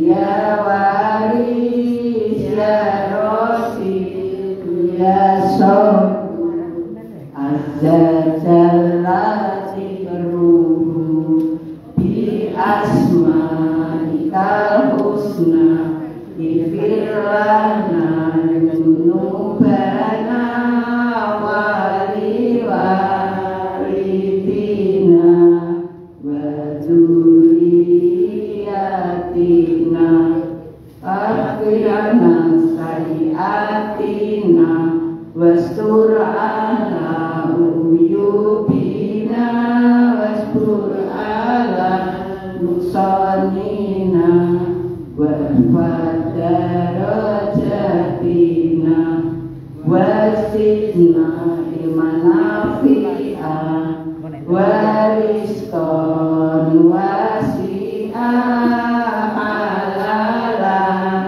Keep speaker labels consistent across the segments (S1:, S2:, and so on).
S1: Ya waris ya rosi darajatina wasidna imanafi'a wariston wasi'a halalan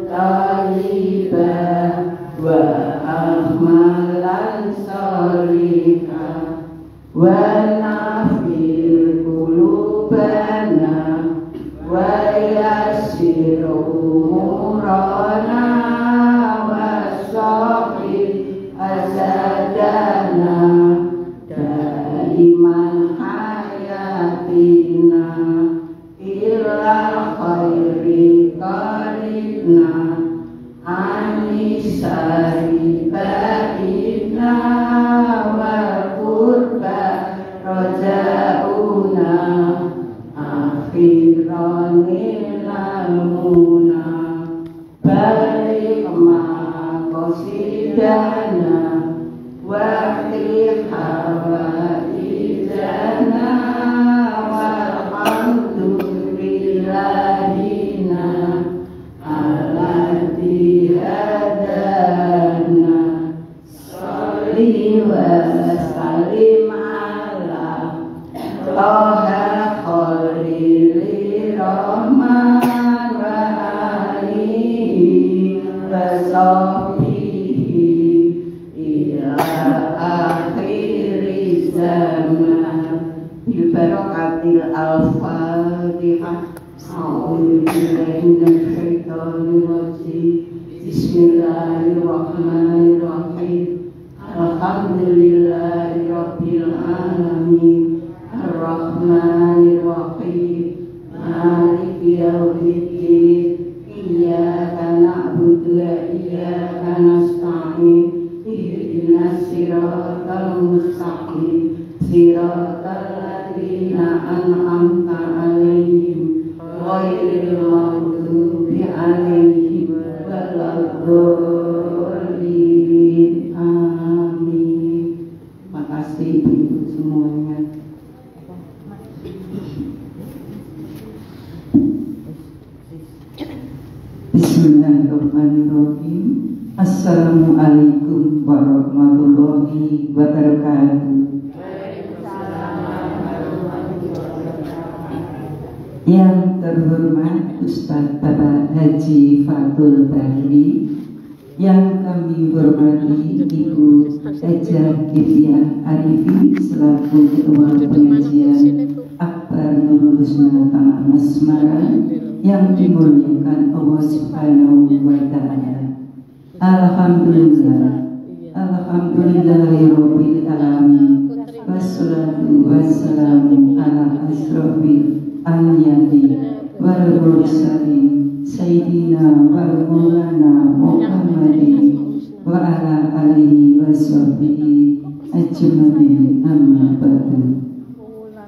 S1: thayyibah wa amalan sholihah wa nafir qulubana wa yassir umurana wa sahih asadana daiman hayatina ila khairi qaribna anisari baidna wa qurba rojauna akhiran ilamuna balik makosidana wakil hawaidana walhamdulillahina alladzi hadana sholli wa sallim ala Toha khalili rahman wa alihi wa sahbihi ila akhiri zaman bil barakatil al-fatihah. A'udzu billahi minasy syaithanir rajim. Bismillahirrahmanirrahim. Alhamdulillahi rabbil alamin. Ar-Rahmanir-Rahim. Maliki yaumiddin. Iyyaka na'budu wa iyyaka nasta'in. Ihdinas siratal mustaqim. Siratal ladzina an'amta 'alaihim ghairil maghdubi 'alaihim waladdallin. Amin. Makasih Ibu semuanya. Bismillahirrahmanirrahim. Assalamualaikum warahmatullahi wabarakatuh. Yang terhormat Ustadz Bapak Haji Fathul Bahri, yang kami hormati Ibu Ejah Kifiah Arifi selaku Ketua Pengajian Akbar Nurul Husna Tanah Mas Semarang, yang dimuliakan Allah Subhanahu wa Ta'ala. Alhamdulillah, alhamdulillahirabbil alamin. Wassalatu wassalamu ala asrofil anbiyai wal mursalin sayyidina wal maulana Muhammadin wa ala alihi wa sahbihi ajmain, amma ba'du.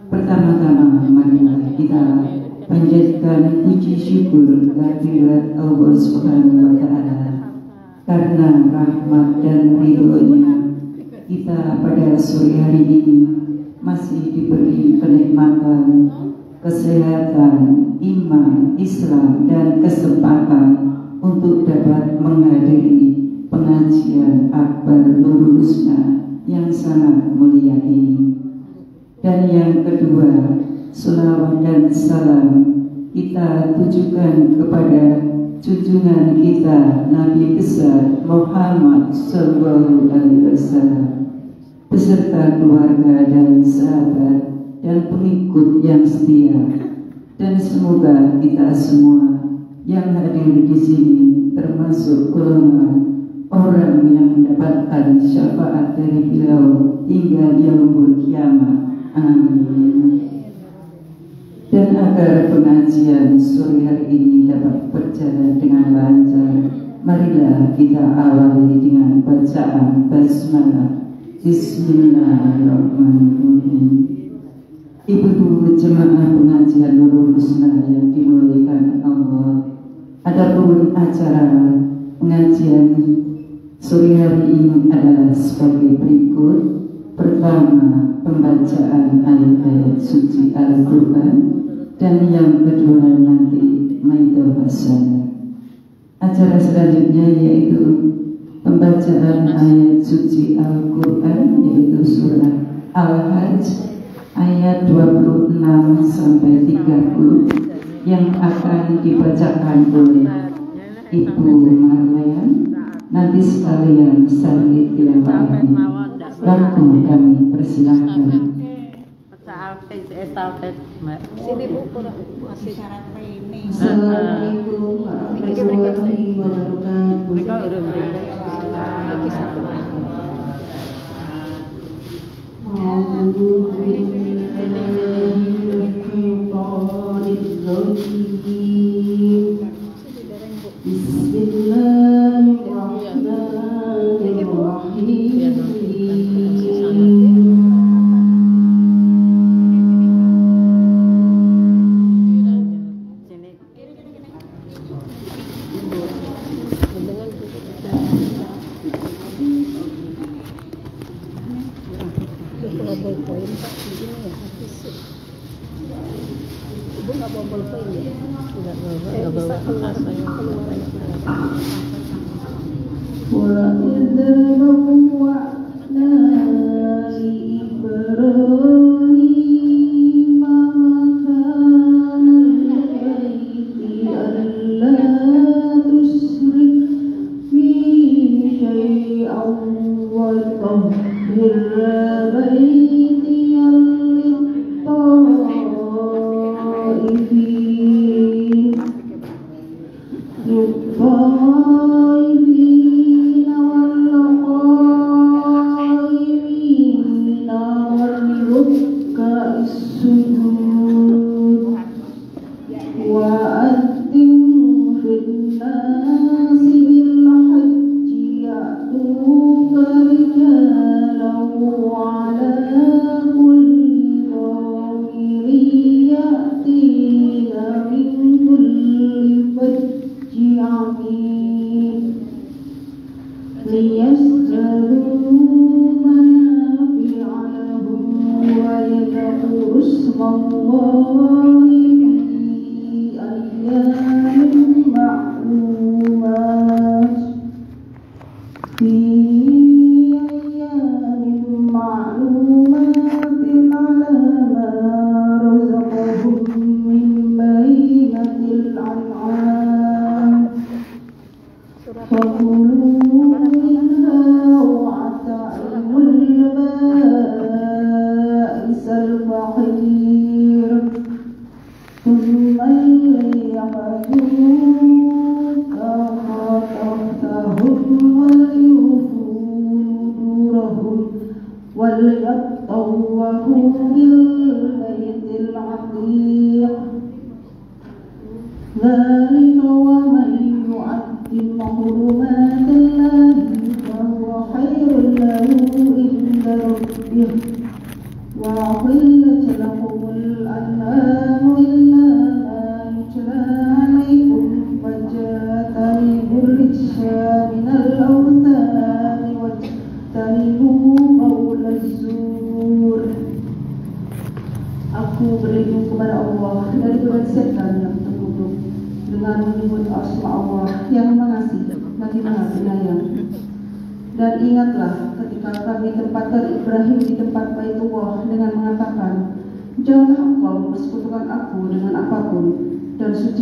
S1: Pertama-tama marilah kita panjatkan puji syukur kehadirat Allah Subhanahu wa Ta'ala, karena rahmat dan ridho-Nya kita pada sore hari ini masih diberi kenikmatan, kesehatan, iman, Islam, dan kesempatan untuk dapat menghadiri pengajian Akbar Nurul Husna yang sangat mulia ini. Dan yang kedua, selawat dan salam kita tujukan kepada junjungan kita Nabi besar Muhammad Sallallahu Alaihi Wasallam beserta keluarga dan sahabat dan pengikut yang setia, dan semoga kita semua yang hadir di sini termasuk golongan orang yang mendapatkan syafaat dari beliau hingga yaumul kiamat. Amin. Dan agar pengajian sore hari ini dapat berjalan dengan lancar, marilah kita awali dengan bacaan basmalah. Bismillahirrahmanirrahim. Ibu-ibu jemaah pengajian Nurul Husna yang dimuliakan Allah, adapun acara pengajian sore hari ini adalah sebagai berikut. Pertama, pembacaan ayat-ayat suci Al-Quran, dan yang kedua nanti maidah hasanah. acara selanjutnya yaitu pembacaan ayat suci Al-Quran, yaitu surah Al-Hajj ayat 26 sampai 30 yang akan dibacakan oleh Ibu Marlian. Nanti sekalian salih tilawahnya. Langsung kami persilahkan. Assalamualaikum warahmatullahi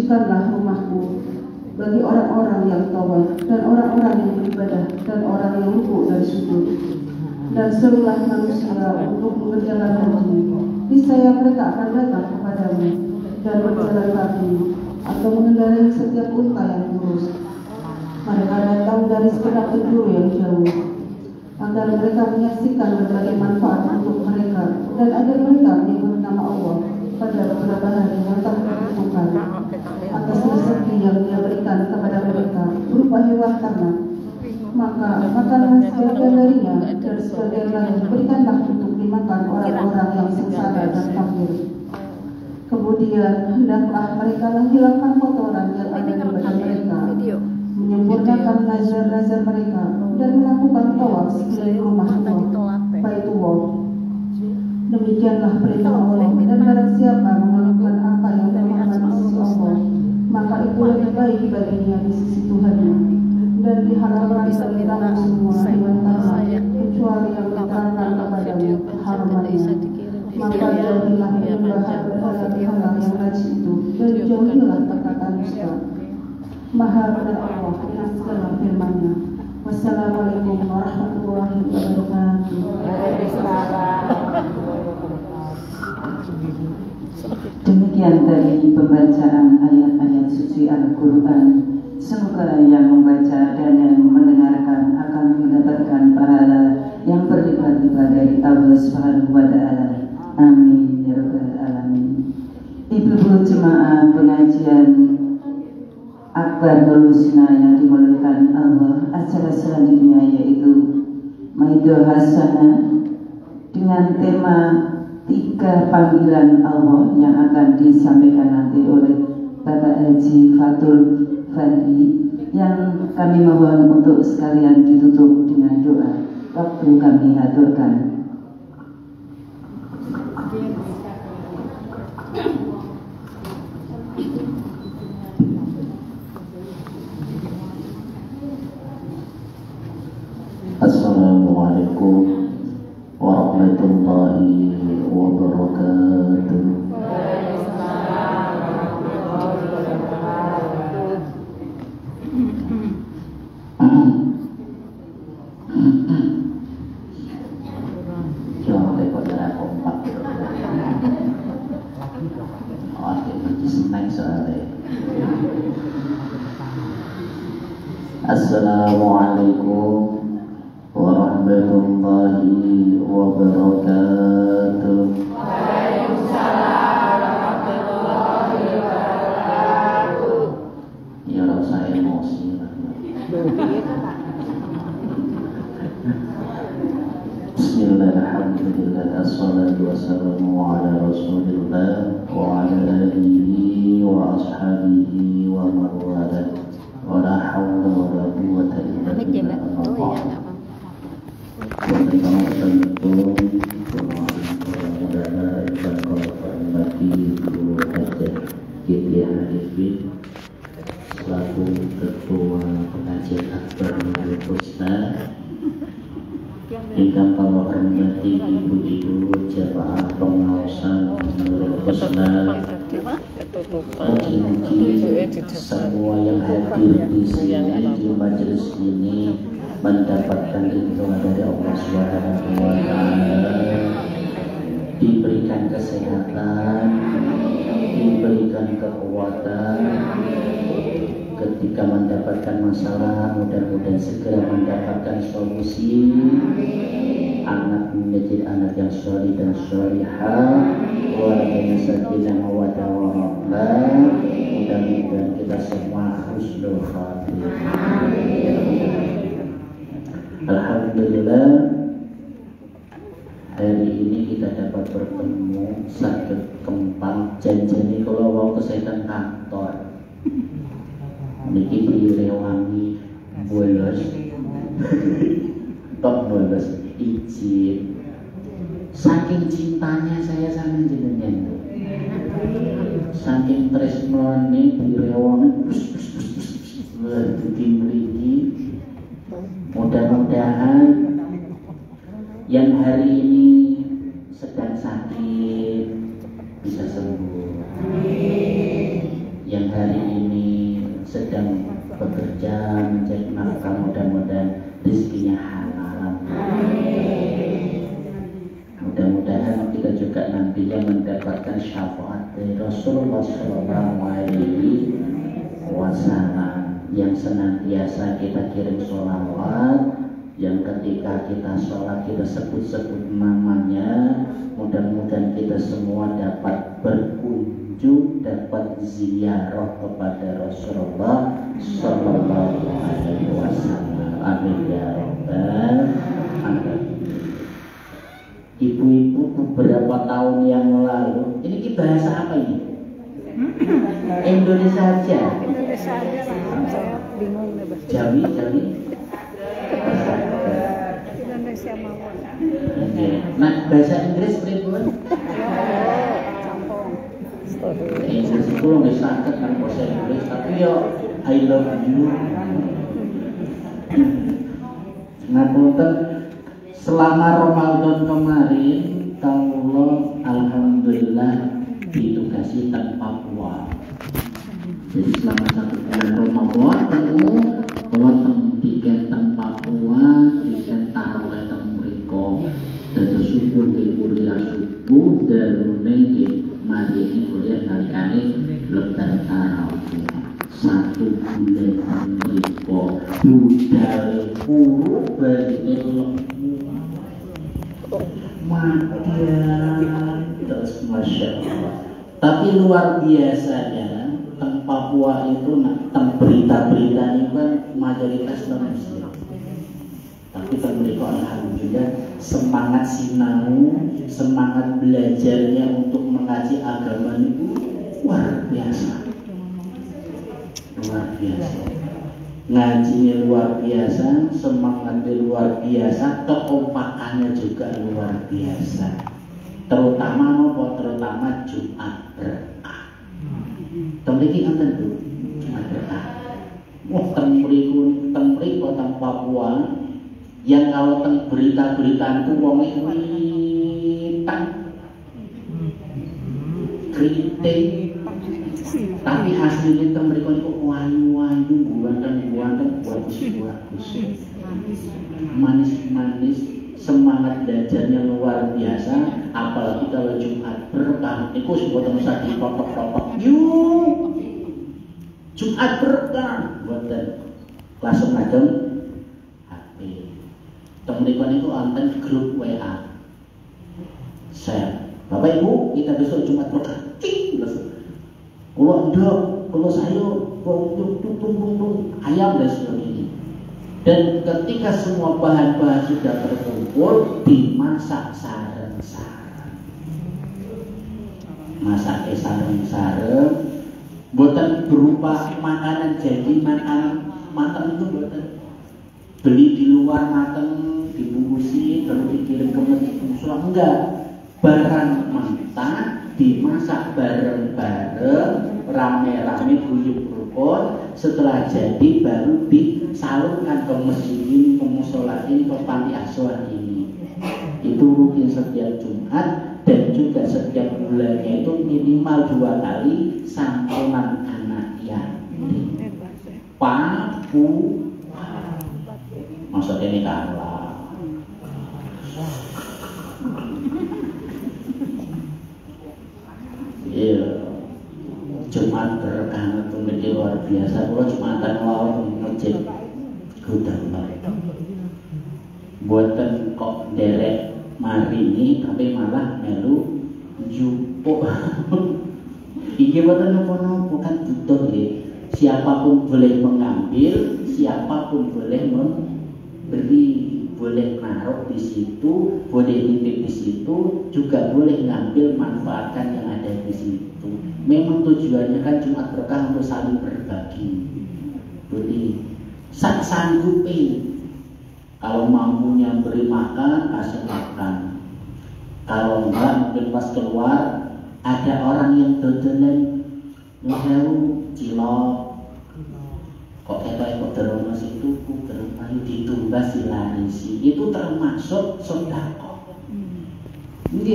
S1: sucikanlah rumahku bagi orang-orang yang tawaf dan orang-orang yang beribadah dan orang yang rukuk dan sujud, dan serulah manusia untuk mengerjakan haji. Niscaya mereka akan datang kepadamu dan berjalan kaki atau mengendarai setiap unta yang kurus. Mereka datang dari sekedar penjuru yang jauh agar mereka menyaksikan berbagai manfaat untuk mereka dan agar mereka menyebut nama Allah pada beberapa hari yang tak tertentukan atas rezeki yang Dia berikan kepada mereka berupa hewan ternak. Maka makanlah sebagian darinya dan sebagian lain berikanlah untuk dimakan orang-orang yang sengsara dan fakir. Kemudian hendaklah mereka menghilangkan kotoran yang ada di badan mereka, menyempurnakan nazar-nazar mereka, dan melakukan tawaf sekeliling rumah Allah, Baitullah. Demikianlah perintah Allah, dan barang siapa melakukan apa yang bermanfaat di sisi Allah, maka itu lebih baik baginya di sisi Tuhan dan dihalalkan bagi kamu semua dengan tanah kecuali yang diterangkan kepadamu keharamannya. Maka jauhilah penyembahan berhala-berhala yang najis itu dan jauhilah perkataan dusta. Maha benar Allah dengan segala firman-Nya. Wassalamualaikum warahmatullahi wabarakatuh.
S2: Demikian tadi pembacaan ayat-ayat suci Al-Quran. Semoga yang membaca dan yang mendengarkan akan mendapatkan pahala yang berlipat-lipat dari Allah Subhanahu wa Ta'ala. Amin ya rabbal alamin. Ibu-ibu jemaah pengajian Akbar Husna yang dimuliakan Allah, acara selanjutnya yaitu Maido Hasanah dengan tema 3 panggilan Allah yang akan disampaikan nanti oleh Bapak Haji Fatul Fadli, yang kami mohon untuk sekalian ditutup dengan doa. Waktu kami aturkan.
S3: Assalamualaikum warahmatullahi wabarakatuh. Jangan lekor darah kompak. Oke, pergi senang soalnya. Assalamualaikum warahmatullahi wabarakatuh.
S4: Waalaikumsalam warahmatullahi wabarakatuh.
S3: Ya rasa emosi. Bismillahirrahmanirrahim. Assalatu wassalamu ala Rasulillah wa ala alihi wa ashabihi wa man wala. Wa la haula wa la quwwata illa billah. Selaku Ketua Pengajian Akbar Nurul Husna, ingkang kula hormati ibu-ibu jamaah pengawasan Nurul Husna, mugi-mugi semua yang hadir di sini di majelis ini mendapatkan ridho dari Allah Subhanahu wa Ta'ala, diberikan kesehatan, diberikan kekuatan ketika mendapatkan masalah, mudah-mudahan segera mendapatkan solusi, anak menjadi anak yang soleh dan solihah, keluarganya sakinah mawaddah warahmah, mudah-mudahan kita semua husnul khatimah. Alhamdulillah, hari ini kita dapat bertemu sakit kempang janjani kalau mau kesehatan kantor niki direwangi bolos top bolos izin saking cintanya saya sama jenengan, saking tresnone direwangi dimiliki. Mudah-mudahan yang hari ini sedang sakit bisa sembuh, yang hari ini sedang bekerja mencari nafkah mudah-mudahan rezekinya halal. Mudah-mudahan kita juga nantinya mendapatkan syafaat dari Rasulullah SAW yang senantiasa kita kirim sholawat, yang ketika kita sholat kita sebut-sebut namanya. Mudah-mudahan kita semua dapat berkunjung, dapat ziarah kepada Rasulullah Sallallahu Alaihi Wasallam. Amin ya Rabbal Alamin. Ibu-ibu, beberapa tahun yang lalu, ini kita bahasa apa ini? Indonesia aja.
S4: Indonesia aja, saya bingung nih bahasa.
S3: Jawi.
S4: Indonesia mawon.
S3: Nah, bahasa Inggris pripun?
S4: Campur.
S3: Inggris itu nggak sakit kan bahasa Inggris, tapi ya I love you. Ngapunten, selama Ramadan kemarin kalau alhamdulillah ditugasi teng Papua. Jadi selama 1 bulan Ramadan temu kalau teng tiket teng Papua, tiket taruh teng mriko. Dados subuh nggih kuliah subuh darune nggih mari kuliah kali-kali lebar tarawih. 1 bulan mriko budal puru bagi matian terus Masya Allah. Tapi luar biasanya teng Papua itu teng berita-berita ini kan mayoritas non-Muslim. Tapi teng mereka alhamdulillah semangat sinau, semangat belajarnya untuk mengaji agama itu luar biasa. Luar biasa. Ngajinya luar biasa, semangatnya luar biasa, kekompakannya juga luar biasa. Terutama apa? Terutama Jumat Berkah. Temriki enten Bu, Jumat Berkah. Wah, temriku teng Papua yang kalau teng berita-berita itu wonge witan kritik. Tapi aslinya temriku itu wayu-wayu, buatan bagus. Manis-manis, semangat belajarnya luar biasa. Apalagi kalau Jumat Berkah itu sebutan usah dipopok-popok. Yuk, Jumat Berkah, buatan langsung ngajeng HP. Teman-teman itu anten grup WA. Saya, Bapak Ibu, kita besok Jumat Berkah. Kalau endok, kalau sayur, tung ayam dan sebagainya. Dan ketika semua bahan-bahan sudah terkumpul, dimasak sareng-sareng. Masaknya sareng-sareng, buatan berupa makanan jadi makanan matang itu buatan. Beli di luar matang, dibungkusi, lalu dikirim ke masjid. Enggak, barang mentah dimasak bareng-bareng, rame-rame guyub rukun. Setelah jadi baru disalurkan ke masjid ini, ke musola ini, ke panti asuhan ini. Itu rutin setiap Jumat dan juga setiap bulannya itu minimal 2 kali santunan anak yatim. Papua. Maksudnya ini kalah. Iya, Jumat Berkah itu menjadi luar biasa. Kalau Jumatan wow masjid gudang banget. Buatan kok derek mari ini, tapi malah melu jupuk. Iki buatan nopo-nopo kan butuh ya. Siapapun boleh mengambil, siapapun boleh memberi, boleh naruh di situ, boleh nitip di situ, juga boleh ngambil manfaatkan yang ada di situ. Memang tujuannya kan Jumat Berkah untuk saling berbagi. Boleh sanggupi. Kalau mampunya beri makan, kasih makan. Kalau enggak, mungkin pas keluar ada orang yang dodolan ngeheru cilok. Kok kok terus masih tuku, terus ayo ditumbas dilarisi. Itu termasuk sedekah. Jadi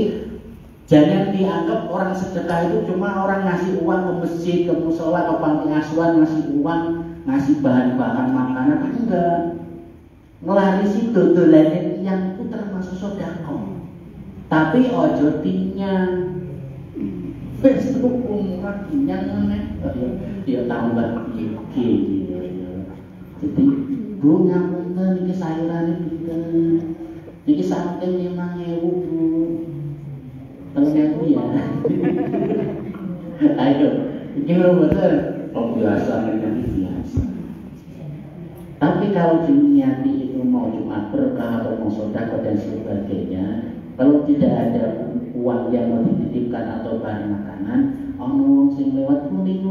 S3: jangan dianggap orang sedekah itu cuma orang ngasih uang ke masjid, ke musola, ke panti asuhan, ngasih uang, ngasih bahan-bahan makanan. Enggak. Ngelarisi dodolannya yang itu termasuk sedekah. Tapi ojo tinyang. Wis tuku murah tinyang meneh. Dia tambah iki. Jadi, Bu ngapunten iki sayurane pinten? Niki saking 5.000, Bu. Tengah ya. Ayo, iki bener. Oh biasa ini biasa. Tapi kalau diniati itu mau Jumat Berkah atau mau sedekah dan sebagainya, kalau tidak ada uang yang mau dititipkan atau bahan makanan, ono sing lewat nuling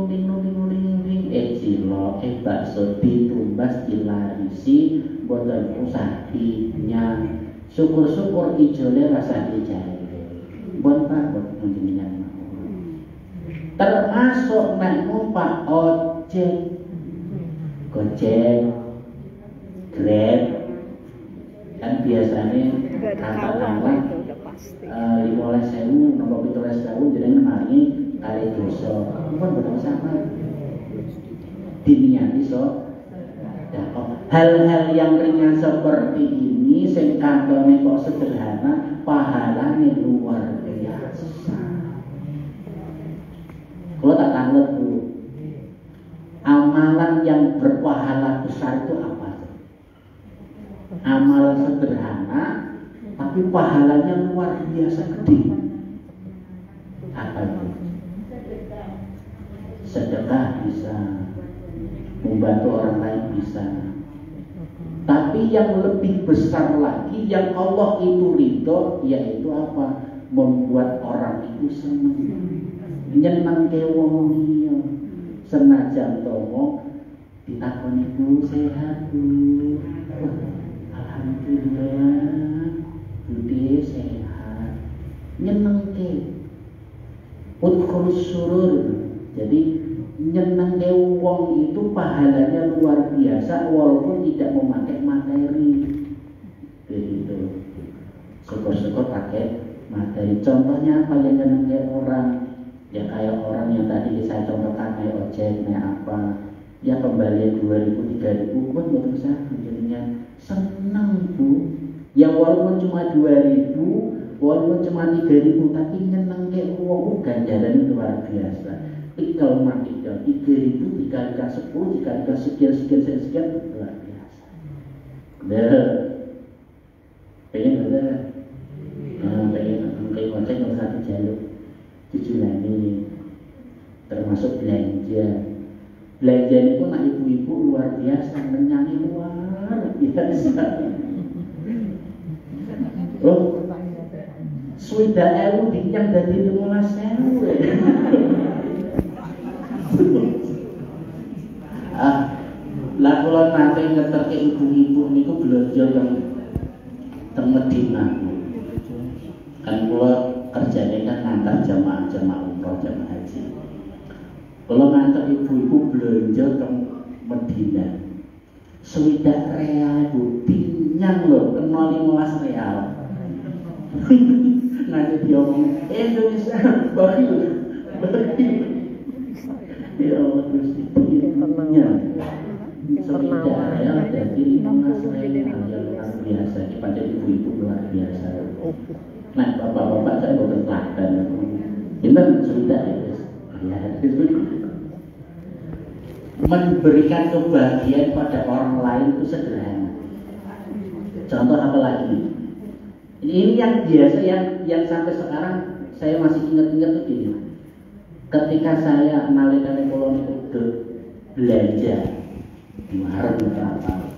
S3: cilok, bakso ditumbas dilarisi, boten usah dinyang. Syukur-syukur ijole rasa dijahe. Bon Pak, bon jenengan. Termasuk nek numpak ojek, gojek, Grab kan biasanya
S4: Nggak dikawal
S3: katakanlah
S4: itu udah pasti.
S3: 15.000 nopo 17.000 jenenge mari kali dosa pun betul sama diniati so ya, hal-hal yang ringan seperti ini sing kantone kok sederhana pahalanya luar biasa. Kalau tak tanglet dulu amalan yang berpahala besar itu apa? Amalan sederhana tapi pahalanya luar biasa gede. Apa itu? Sedekah bisa, membantu orang lain bisa. Tapi yang lebih besar lagi yang Allah itu ridho yaitu apa? Membuat orang itu senang. Nyenang ke wong liya. Senajan tomo ditakoni Bu sehat Bu. Alhamdulillah Budi sehat. Nyeneng ke udkhulus surur. Jadi nyeneng ke wong itu pahalanya luar biasa walaupun tidak memakai materi. Begitu. Syukur-syukur pakai materi. Contohnya apa yang nyeneng ke orang? Ya kayak orang yang tadi saya contohkan naik ojek, naik apa, ya kembali 2.000, 3.000 pun nggak bisa jadinya senang Bu. Ya walaupun cuma 2.000, walaupun cuma 3.000, tapi nyeneng kayak uang ganjaran itu luar biasa. Tinggal mati dan 3.000 dikalikan 10, dikalikan sekian luar biasa. Pengen ada, pengen kayak ojek nggak usah dijaluk. Tujuan ini termasuk belanja itu nak ibu-ibu luar biasa menyanyi luar biasa loh sudah ewu dinyang dari 15.000 lah kalau nanti ngeter ke ibu-ibu niku belanja yang termedina kan kalau kerjanya kan ngantar jamaah umroh, jamaah haji. Kalau ngantar ibu-ibu belanja ke Medina, swidak real Bu, tinyang loh, kena 15 real. Nanti dia ngomong, Indonesia, bagi. Ya Allah, terus tinyang. Swidak real jadi 15 real, luar biasa. Kepada ibu-ibu luar biasa. Nah, bapak-bapak saya bukan teladan. Memang sudah ya. Memberikan kebahagiaan pada orang lain itu sederhana. Contoh apa lagi? Ini yang biasa yang sampai sekarang saya masih ingat-ingat tuh gini. Ketika saya nalika koloni itu belanja di warung berapa?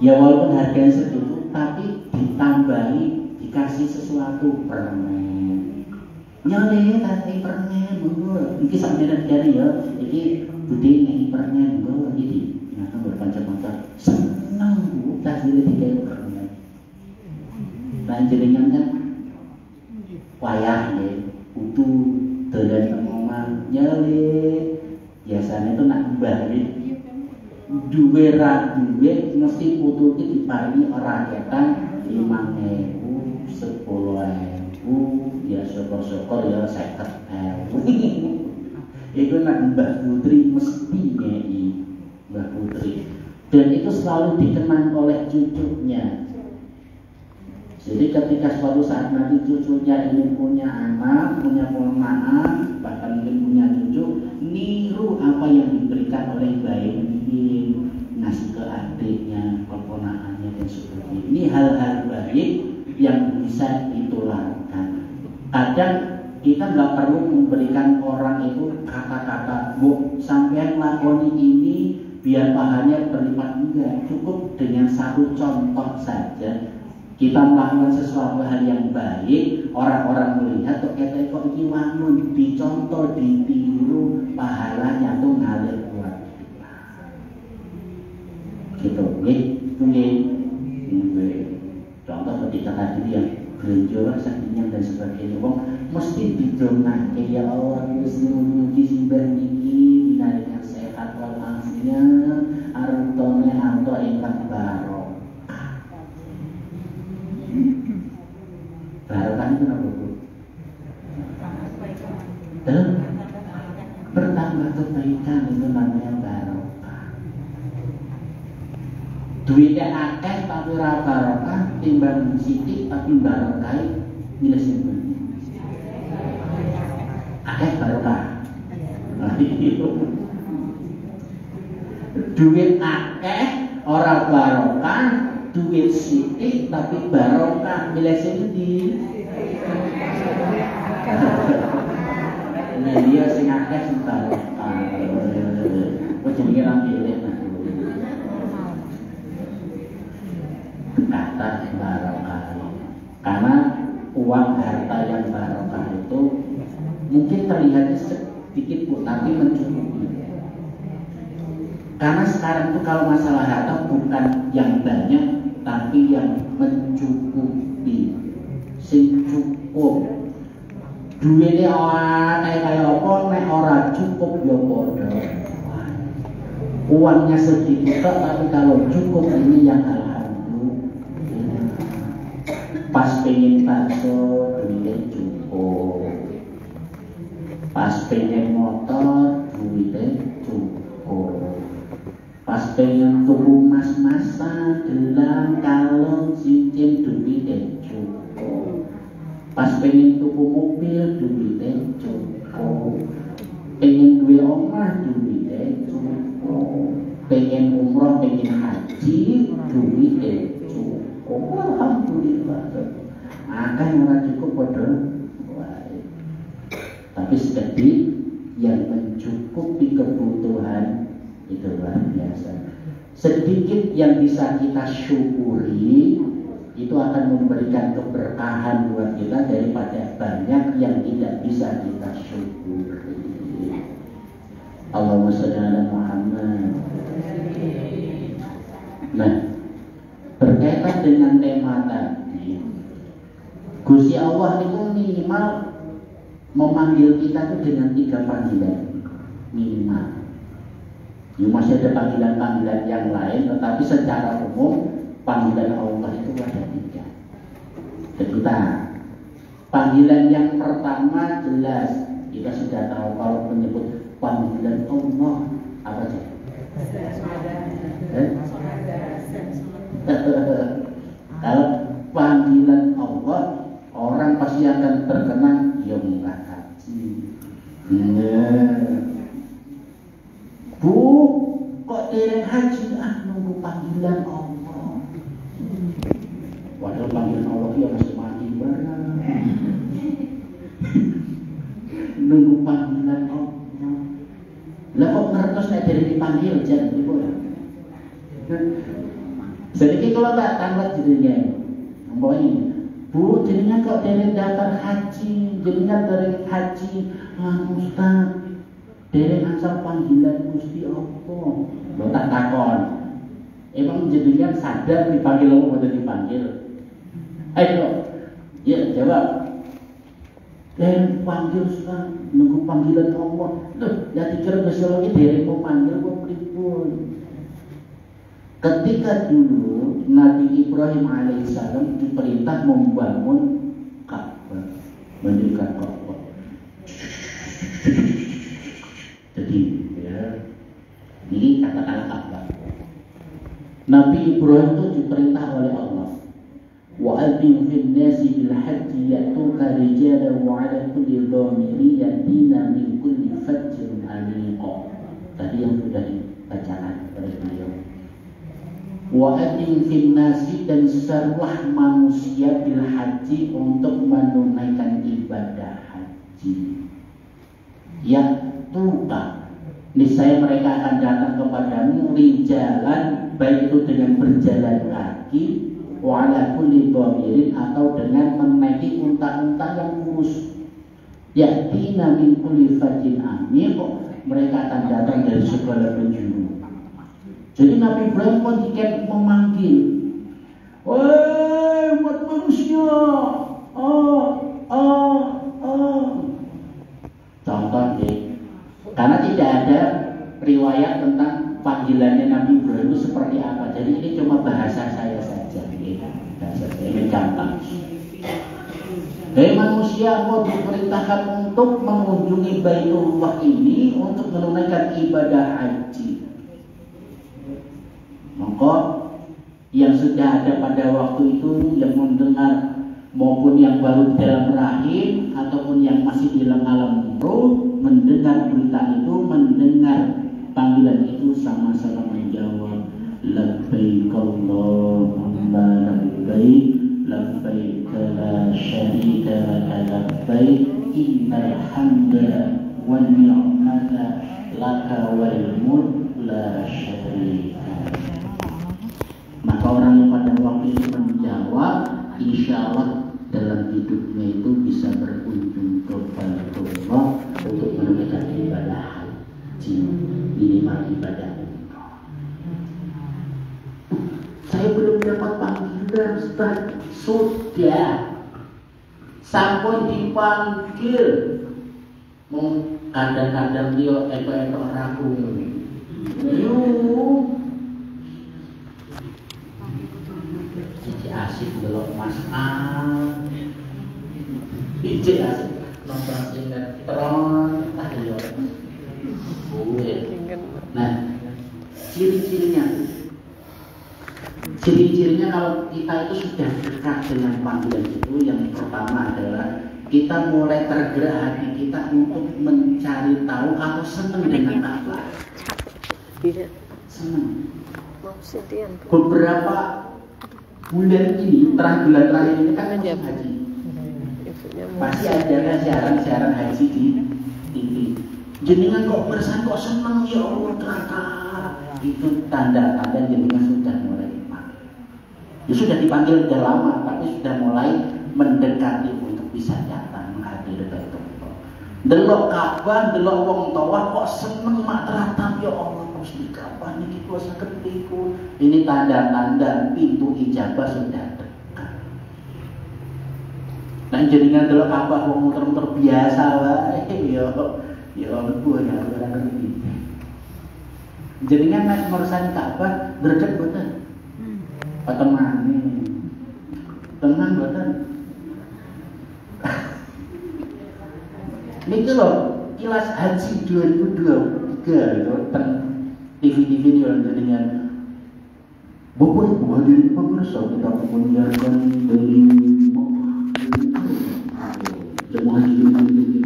S3: Ya walaupun harganya segitu, tapi ditambahi dikasih sesuatu permen nyale tadi permen monggo iki sampeyan jare ya iki Budi ngeki permen monggo iki nah berpanca-panca seneng Bu tasile dikai permen lan jenengan kan wayah nggih kudu dolan nang omah nyale biasanya itu nak mbah nggih duwe ra duwe mesti putu iki diparingi ora ketan 5.000 10.000 ya syukur-syukur ya 50.000 itu nak Mbah Putri mesti ngei Mbah Putri dan itu selalu dikenang oleh cucunya. Jadi ketika suatu saat nanti cucunya ingin punya anak, punya ponakan, bahkan mungkin punya cucu, niru apa yang diberikan oleh bayi ini, ngasih ke adiknya, keponakannya dan sebagainya. Ini hal-hal baik yang bisa ditularkan. Kadang kita nggak perlu memberikan orang itu kata-kata, Bu, sampean lakoni ini biar pahalanya berlipat, enggak. Cukup dengan satu contoh saja. Kita melakukan sesuatu hal yang baik, orang-orang melihat kok kita kok ini wangun, dicontoh, ditiru, pahalanya tuh ngalir buat kita. Gitu, nggih. Contoh ketika tadi yang belanja sakitnya dan sebagainya, mesti didomake ya Allah, Gusti mugi simbah niki dinaringan sehat walafiat, artone anto ingkang bertambah kebaikan itu namanya barokah. Duitnya akeh tapi ora barokah, timbang sithik tapi barokah milih sing akeh barokah. Duit akeh ora barokah, duit sithik tapi barokah milih sing ndi? Dia sing akeh sing barokah. Kok jenenge ra milih kata barokah. Karena uang harta yang barokah itu mungkin terlihatnya sedikit Bu, tapi mencukupi. Karena sekarang itu kalau masalah harta bukan yang banyak, tapi yang mencukupi, sing cukup. Duitnya kayak apa, nek ora cukup ya bodoh. Uangnya sedikit tapi kalau cukup ini yang alhamdulillah. Pas pengen bakso duitnya cukup, pas pengen motor duitnya cukup, pas pengen tuku mas-masan, gelang, kalung, cincin duitnya cukup, pas pengen tuku mobil duitnya cukup, pengen duwe omah duitnya cukup, pengen umroh, pengen haji duitnya cukup. Alhamdulillah. Akan ora cukup padha wae. Tapi sedikit yang mencukupi kebutuhan itu luar biasa. Sedikit yang bisa kita syukuri itu akan memberikan keberkahan buat kita daripada banyak yang tidak bisa kita syukuri. Allahumma shalli ala Muhammad. Nah, berkaitan dengan tema tadi, Gusti Allah itu minimal memanggil kita itu dengan 3 panggilan minimal. Ya, masih ada panggilan-panggilan yang lain, tetapi secara umum panggilan Allah itu ada 3. Dan kita panggilan yang pertama jelas kita sudah tahu kalau menyebut panggilan Allah apa sih? Kalau panggilan Allah, orang pasti akan terkenang ya murah haji. Bu, kok dereng haji? Nunggu panggilan Allah. Padahal panggilan Allah ya masih mati barang. Nunggu panggilan Allah. Lah kok ngertos nek dereng dipanggil jan ibu ya. Sedikit kalau tak tanglet jenengan, umpamanya, Bu, jenengan kok dereng daftar haji, jenengan dereng haji, Ustaz, dereng asal panggilan Gusti Allah. Lo tak takon, emang jenengan sadar dipanggil Allah atau dipanggil? Ayo, ya jawab. Dereng panggil Ustaz, nunggu panggilan Allah. Loh, ya dikira Gusti Allah ini dereng mau panggil kok pripun? Ketika dulu Nabi Ibrahim alaihissalam diperintah membangun Ka'bah, mendirikan Ka'bah. Jadi, ya, ini kata-kata Ka'bah. Nabi Ibrahim itu diperintah oleh Allah. Wa adzim fil nasi bil hajji ya'tuka rijalan wa 'ala kulli dhamirin yatina min kulli fajjin 'amiq. Tadi yang sudah dibacakan oleh beliau. Wa adzim fil nasi, dan serulah manusia bil haji untuk menunaikan ibadah haji. Ya'tuka, niscaya mereka akan datang kepadamu rijalan, baik itu dengan berjalan kaki, wa 'ala kulli dhamirin, atau dengan menaiki unta-unta yang kurus. Yatina min kulli fajin amiq, mereka akan datang dari segala penjuru. Jadi Nabi Ibrahim pun jika memanggil, wahai umat manusia, contoh deh, karena tidak ada riwayat tentang panggilannya Nabi Ibrahim itu seperti apa. Jadi ini cuma bahasa saya saja, bahasa saya ini gampang. Hei manusia, mau diperintahkan untuk mengunjungi Baitullah ini untuk menunaikan ibadah haji. Maka yang sudah ada pada waktu itu, yang mendengar maupun yang baru di dalam rahim ataupun yang masih di alam roh, mendengar berita itu, mendengar panggilan itu, sama-sama menjawab labbaik Allahumma labbaik, labbaik la syarika laka labbaik, innal hamda wan ni'mata laka wal mulk la syarika. Maka orang yang pada waktu itu menjawab, insya Allah dalam hidupnya itu bisa berkunjung ke Baitullah untuk menunaikan ibadah haji, minimal ibadah umrah. Saya belum dapat panggilan, Ustaz. Sudah sampai dipanggil, kadang-kadang dia ekor ragu. Asik delok Mas Al, asik nonton sinetron, ayo. Nah, ciri-cirinya kalau kita itu sudah dekat dengan panggilan itu, yang pertama adalah kita mulai tergerak hati kita untuk mencari tahu atau senang dengan apa. Senang. Beberapa bulan ini, bulan terakhir ini kan musim haji. Pasti ada siaran haji di TV. Jenengan kok bersan kok senang, ya Allah, ternyata itu tanda-tanda jenengan sudah mulai dipanggil. Ya sudah dipanggil sudah lama, tapi sudah mulai mendekati untuk bisa datang menghadiri Baitullah. Delok Ka'bah, delok wong tawaf kok seneng mak ternyata, ya Allah, Gusti Ka'bah niki kuasa ketiku. Ini tanda-tanda pintu ijabah sudah dekat. Nah jenengan delok Ka'bah wong muter-muter biasa wae, ya lebu ya ora ngerti. Jenengan nek ngurusan Ka'bah berdekat boten? Boten maneh. Tenang boten. Niki lho, Kilas Haji 2023 itu TV-TV ini yang jadinya Bapak Ibu hadirin pemirsa, kita menyiarkan dari jemaah haji ini.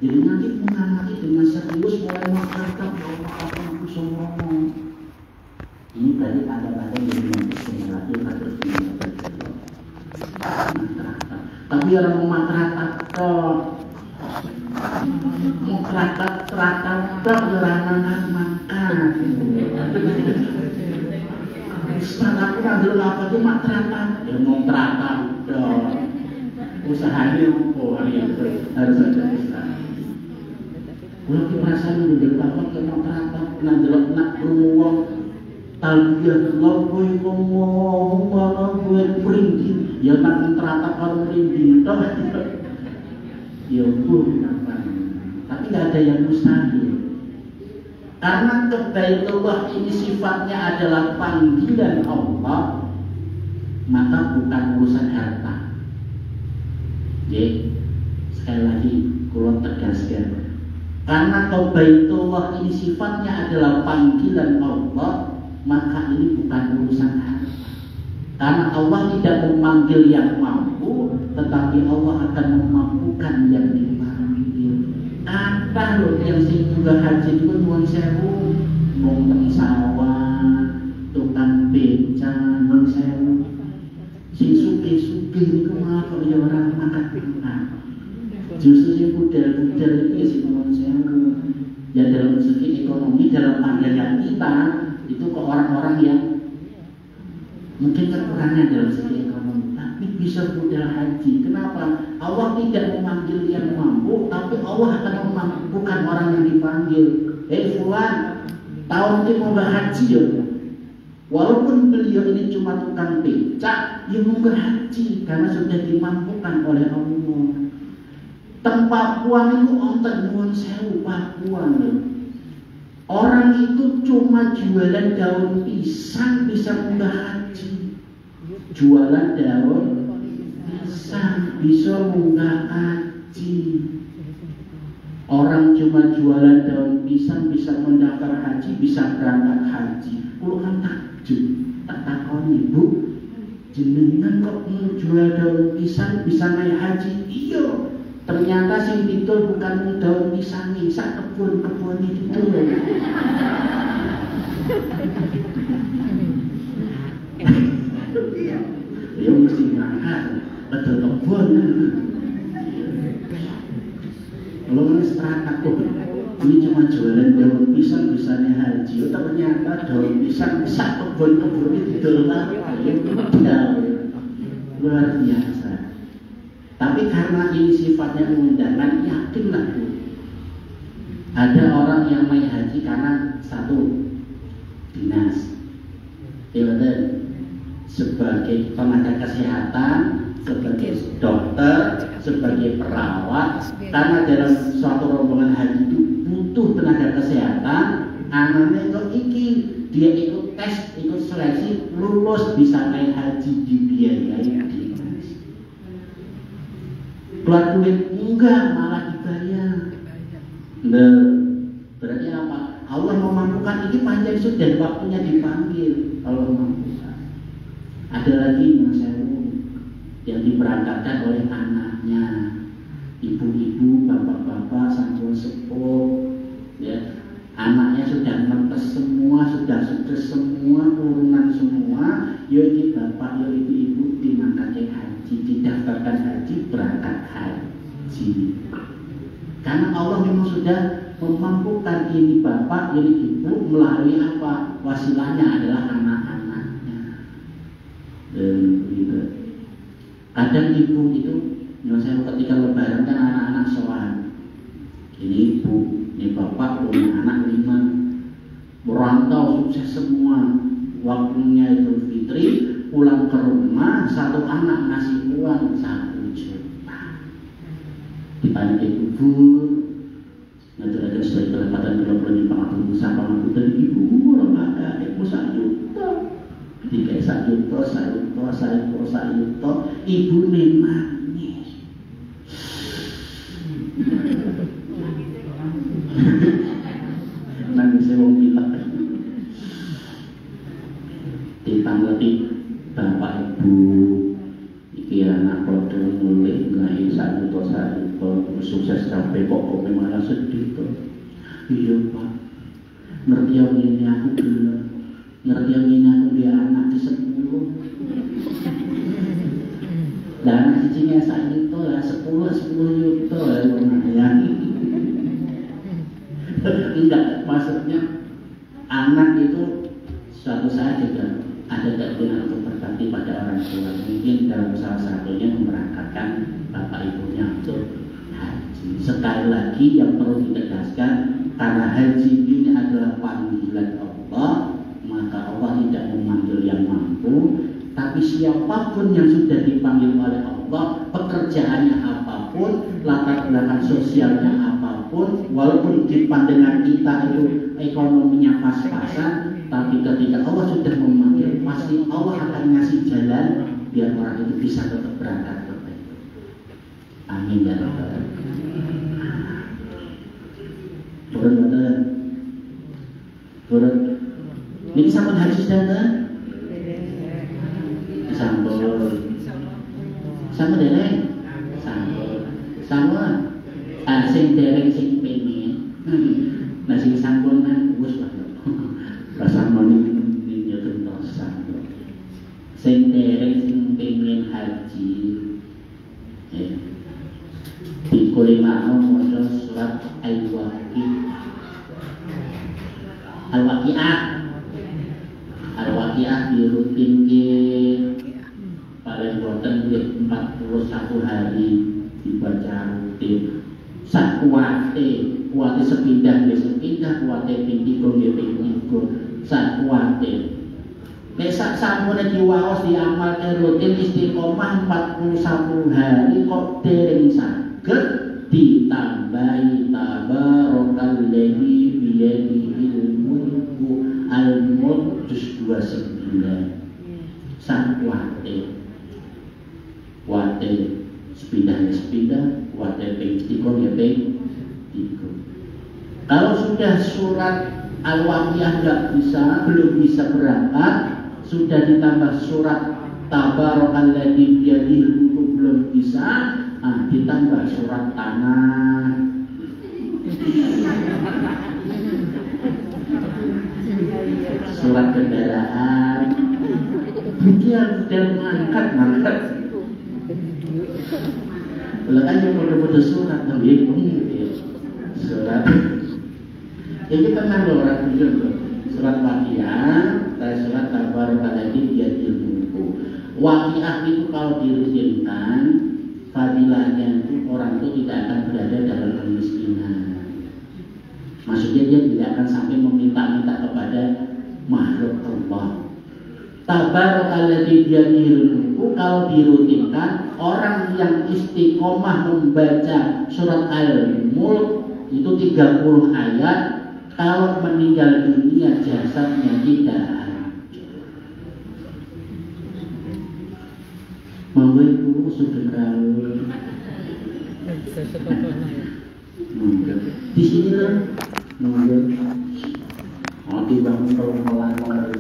S3: Jadi nanti mengamati dengan serius mulai masyarakat bahwa aku semua ini berarti tanda-tanda yang menjadi lagi harus dilakukan. Tapi orang mematrata beranak makan. Setelah aku ngambil apa itu matratan, ya mau teratan dong. Usahanya harus ada usaha. Kalau kita perasaan menjadi apa ke matratan, nandelok nak beruang, talbiyah Allahumma rabbil peringgit, ya nak terata kalau peringgit, ya kenapa? Tapi nggak ada yang mustahil. Karena Baitullah ini sifatnya adalah panggilan Allah, maka bukan urusan harta. Jadi sekali lagi kulon tegaskan, karena Baitullah ini sifatnya adalah panggilan Allah, maka ini bukan urusan harta. Karena Allah tidak memanggil yang mampu, tetapi Allah akan memampukan yang dipanggil. Kata loh yang sing juga haji itu nuwun sewu, mung teng sawah, tukang beca, nuwun sewu. Sing sugih-sugih niku malah kok ya ora makan. Justru sing budal-budal iki sing nuwun sewu. Ya dalam segi ekonomi, dalam pandangan kita itu kok orang-orang yang mungkin kekurangan dalam segi ekonomi, tapi bisa budal haji. Kenapa? Allah tidak memanggil yang mampu, tapi Allah akan memampukan orang yang dipanggil. Fulan, tahun ini mau haji ya. Walaupun beliau ini cuma tukang becak, ya mau haji karena sudah dimampukan oleh Allah. Tempat Papua itu onten nuwun sewu Papua loh. Orang itu cuma jualan daun pisang bisa munggah haji. Jualan daun pisang bisa munggah haji. Orang cuma jualan daun pisang bisa mendaftar haji, bisa berangkat haji. Kulo kan takjub, tak takoni, Bu, jenengan kok jual daun pisang bisa naik haji? Iya, ternyata sing didol bukan daun pisang, sak kebun-kebun itu loh. Ya mesti ngangkat, betul kebun. Kalau ini setelah aku ini cuma jualan daun pisang bisanya haji, ternyata daun pisang sak kebun-kebun itu dolar luar biasa. Tapi karena ini sifatnya undangan, yakinlah Bu, ada orang yang main haji karena satu dinas, sebagai tenaga kesehatan, sebagai dokter, sebagai perawat. Karena dalam suatu rombongan haji itu butuh tenaga kesehatan. Anaknya itu dia ikut tes, ikut seleksi, lulus bisa naik haji, dibiayai dinas. Keluar duit enggak, malah dibayar. Nah, berarti apa? Allah memampukan, ini panjang sudah waktunya dipanggil. Allah memampukan. Ada lagi yang diberangkatkan oleh anaknya, ibu-ibu, bapak-bapak, sampun sepuh, ya, anaknya sudah menetes semua, sudah sukses semua, turunan semua, yo ini bapak, yo ini ibu diangkat haji, didaftarkan haji, berangkat haji. Karena Allah memang sudah memampukan ini bapak, ini ibu melalui apa? Wasilahnya adalah anak-anaknya. Gitu. Kadang ibu itu, saya ketika lebaran kan anak-anak soal, ini ibu, ini bapak punya anak 5, merantau sukses semua, waktunya Idul Fitri, pulang ke rumah, satu anak ngasih uang 1 juta, dipanggil ibu, nanti sesuai kelebatan kalau dipanggil sama ibu dan ibu, orang ada, ibu 1 juta. Tiga sayuto, ibu nangis. Nangis wong pilek. Ditanglepi bapak ibu, iki anak padha mulih ngai sayuto, sukses sampai pokoknya malah sedih to. Iya Pak, ngerti yang ini aku bilang. Ngerti yang ini aku dia anak di 10. Dan anak cicinya saat itu lah 10 juta lah lumayan. Enggak, maksudnya anak itu suatu saat juga ada keinginan untuk berbakti pada orang tua. Mungkin dalam salah satunya memberangkatkan bapak ibunya untuk haji. Sekali lagi yang perlu ditegaskan, karena haji ini adalah panggilan Allah, maka Allah tidak memanggil yang mampu, tapi siapapun yang sudah dipanggil oleh Allah, pekerjaannya apapun, latar belakang sosialnya apapun, walaupun di pandangan kita itu ekonominya pas-pasan, tapi ketika Allah sudah memanggil, pasti Allah akan ngasih jalan biar orang itu bisa tetap berangkat ke Baitul. Amin ya Rabbal alamin. Turun. Ini sampun haji sedang sampun sama dereng sama sing dereng sing pengen nah sing sampun kan wis rasa moni ya tentos sing dereng sing pengen haji di kuliah maca surat Al-Waqiah dirutinke paling boten 41 hari dibaca rutin. Sak kuwate sepindah nggih sepindah, kuwate ping 3 nggih ping 3. Sak kuwate. Nek sak samune diwaos diamalke rutin istiqomah 41 hari kok dereng saged ditambahi tabarakalladzi biyadihil mulku al-mulk juz 29. Sak kuwate sepindah, kuwate ping 3 ya ping 3. Kalau sudah surat Al-Waqiah belum bisa berangkat, sudah ditambah surat Tabarakalladzi biyadihil mulku belum bisa, ditambah surat tanah. Surat kendaraan. Dia udah mengangkat. Kan yang foto-foto surat tapi surat. Jadi pernah loh orang bilang surat Waqiah, surat Tabarakalladzi biyadihil mulku. Waqiah itu kalau dirutinkan, fadilahnya itu orang itu tidak akan berada dalam kemiskinan. Maksudnya dia tidak akan sampai meminta-minta kepada makhluk Allah. Tabarakalladzi biyadihil mulku kalau dirutinkan, orang yang istiqomah membaca surat Al-Mulk itu 30 ayat, kalau meninggal dunia jasadnya tidak hancur. Mawaiku sudah di sini lah nunggu dibangun pelan-pelan.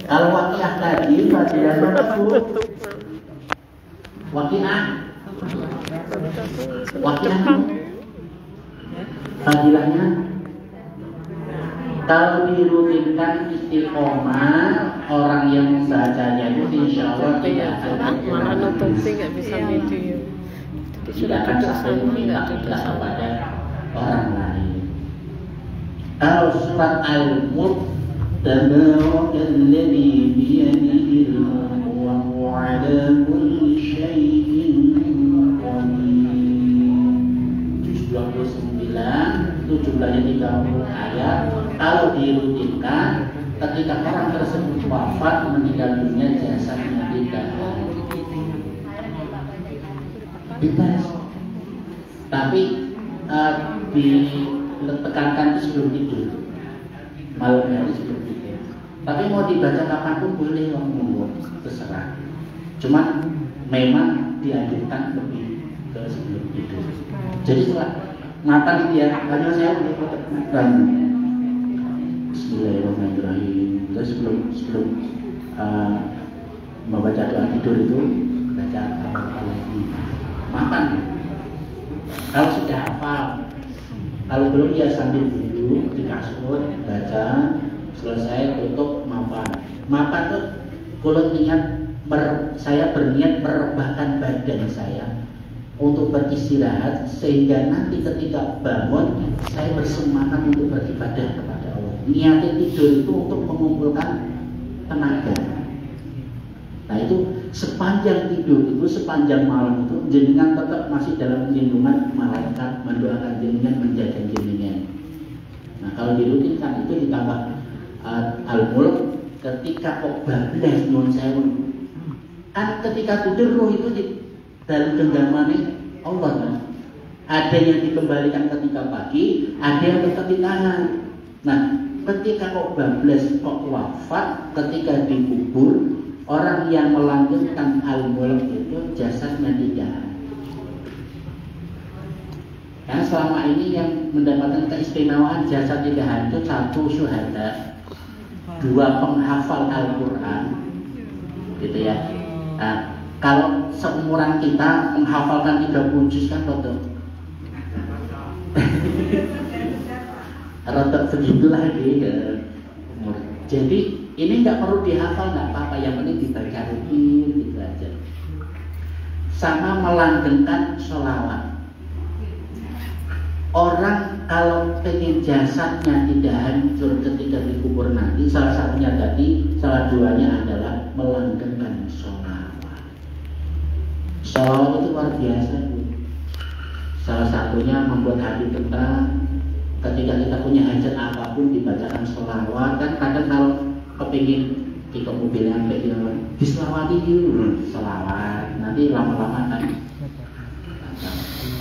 S3: Kalau Waqiah tadi fadilahnya tersebut Waqiah fadilahnya kalau dirutinkan istiqomah, orang yang membacanya itu insya Allah tidak akan
S4: bisa video.
S3: Tidak akan sampai meminta kepada orang lain. Kalau surat Al-Mulk, Tabarakalladzi biyadihil mulku wa huwa 'ala kulli syai'in qadir. 29 itu jumlahnya 30 ayat. Kalau dirutinkan, ketika orang tersebut wafat meninggal dunia jasadnya tidak bebas. Tapi ditekankan sebelum tidur, malam hari sebelum tidur. Tapi mau dibaca kapanpun boleh, monggo, terserah. Cuma memang dianjurkan lebih ke sebelum tidur. Jadi setelah matang dia, karena saya kan Bismillahirrahmanirrahim. Terus sebelum membaca doa tidur itu baca lagi makan. Kalau sudah hafal, kalau belum ya sambil duduk di kasur baca, selesai tutup makan. Makan tuh kalau saya berniat merebahkan badan saya untuk beristirahat, sehingga nanti ketika bangun saya bersemangat untuk beribadah kepada Allah. Niatnya tidur itu untuk mengumpulkan tenaga. Nah itu sepanjang tidur itu, sepanjang malam itu, jenengan tetap masih dalam lindungan malaikat, mendoakan jenengan, menjaga jenengan. Nah kalau dirutinkan itu ditambah Al-Mulk, ketika kok bablas nyuwun sewu, kan ketika tidur roh itu di dalam genggamannya Allah kan. Ada yang dikembalikan ketika pagi, ada yang tetap ditahan. Nah ketika kok bablas, kok wafat, ketika dikubur, orang yang melanjutkan Al-Mulk itu jasadnya tidak. Karena selama ini yang mendapatkan keistimewaan jasad tidak hancur, 1 syuhada, 2 penghafal Al-Quran, gitu ya. Nah, kalau seumuran kita menghafalkan 30 juz kan rotok segitulah dia umur. Jadi ini nggak perlu dihafal, nggak apa-apa, yang penting dibaca rutin gitu aja. Sama melanggengkan sholawat. Orang kalau pengen jasadnya tidak hancur ketika dikubur nanti, salah satunya tadi, salah duanya adalah melanggengkan sholawat. Sholawat itu luar biasa, Bu. Salah satunya membuat hati tenang. Ketika kita punya hajat apapun dibacakan sholawat. Kan kadang kalau kepingin di mobilnya pengen diselawati dulu, sholawat. Nanti lama-lama kan.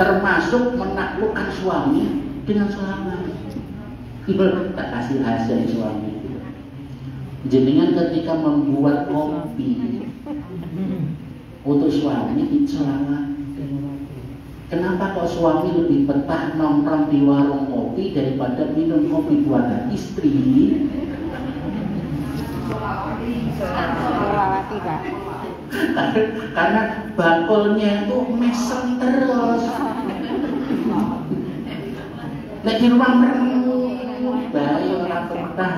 S3: Termasuk menaklukkan suami dengan sholawat. Tak kasih hasil suami. Jenengan ketika membuat kopi untuk suami, sholawat. Kenapa kok suami lebih betah nongkrong di warung kopi daripada minum kopi buatan istri?
S5: Solawati, Pak.
S3: Karena bakulnya itu mesem terus. Nek di rumah bayi orang betah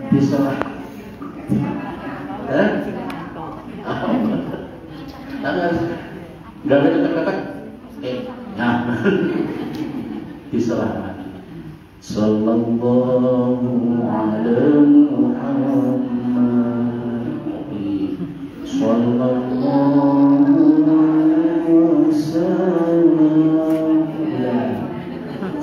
S3: bisa. Gak ada dekat-dekat. Nah, diselawati. Sallallahu alaihi Muhammad. Sallallahu alaihi wasallam.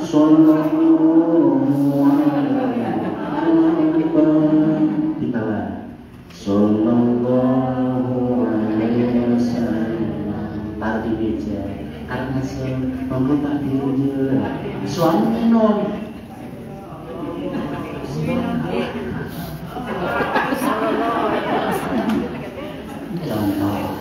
S3: Sallallahu alaihi Muhammad. Ditawar. Sallallahu alaihi wasallam. Tadi beja. Karena monggo Pak Dirjo. Suami minum. Contoh.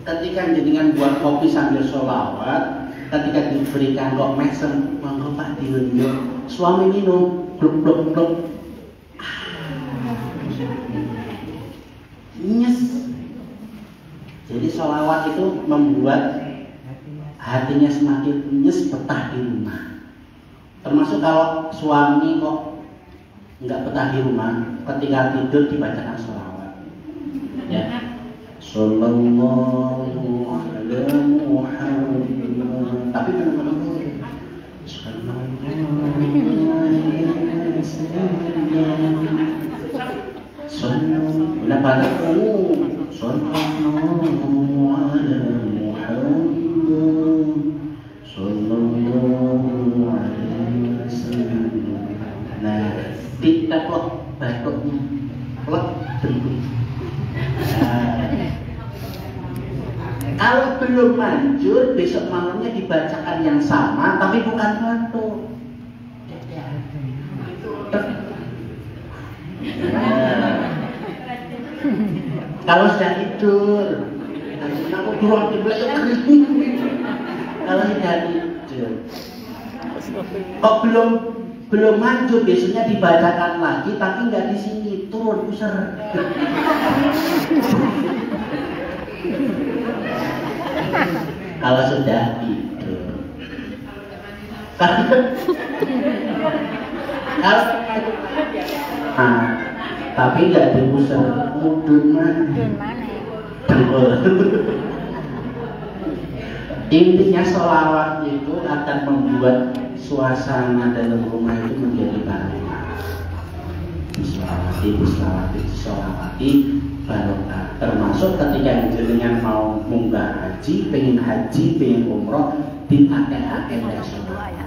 S3: Ketika jenengan buat kopi sambil sholawat, ketika diberikan kok mesem, monggo Pak Dirjo. Suami minum, bluk bluk bluk. Nyes. Jadi sholawat itu membuat hatinya semakin nyes, betah di rumah. Termasuk kalau suami kok nggak betah di rumah, ketika tidur dibacakan sholawat. Ya. Sallallahu alaihi Muhammad. Tapi kadang-kadang Sallallahu alaihi wasallam. Nah, tidak kok batuknya, kok bentuk. Kalau belum manjur, besok malamnya dibacakan yang sama, tapi bukan batuk. Kalau sudah tidur, aku keluar di belakang. Kalau sudah tidur, kok belum manjur, besoknya dibacakan lagi, tapi nggak di sini, turun pusar. Kalau sudah tidur, tapi nggak diusir, mudun mana? Intinya sholawat itu akan membuat suasana dalam rumah itu menjadi barokah. Sholawati barokah. Termasuk ketika jenengan mau munggah haji, pengen umroh, dipakai dari sholawat.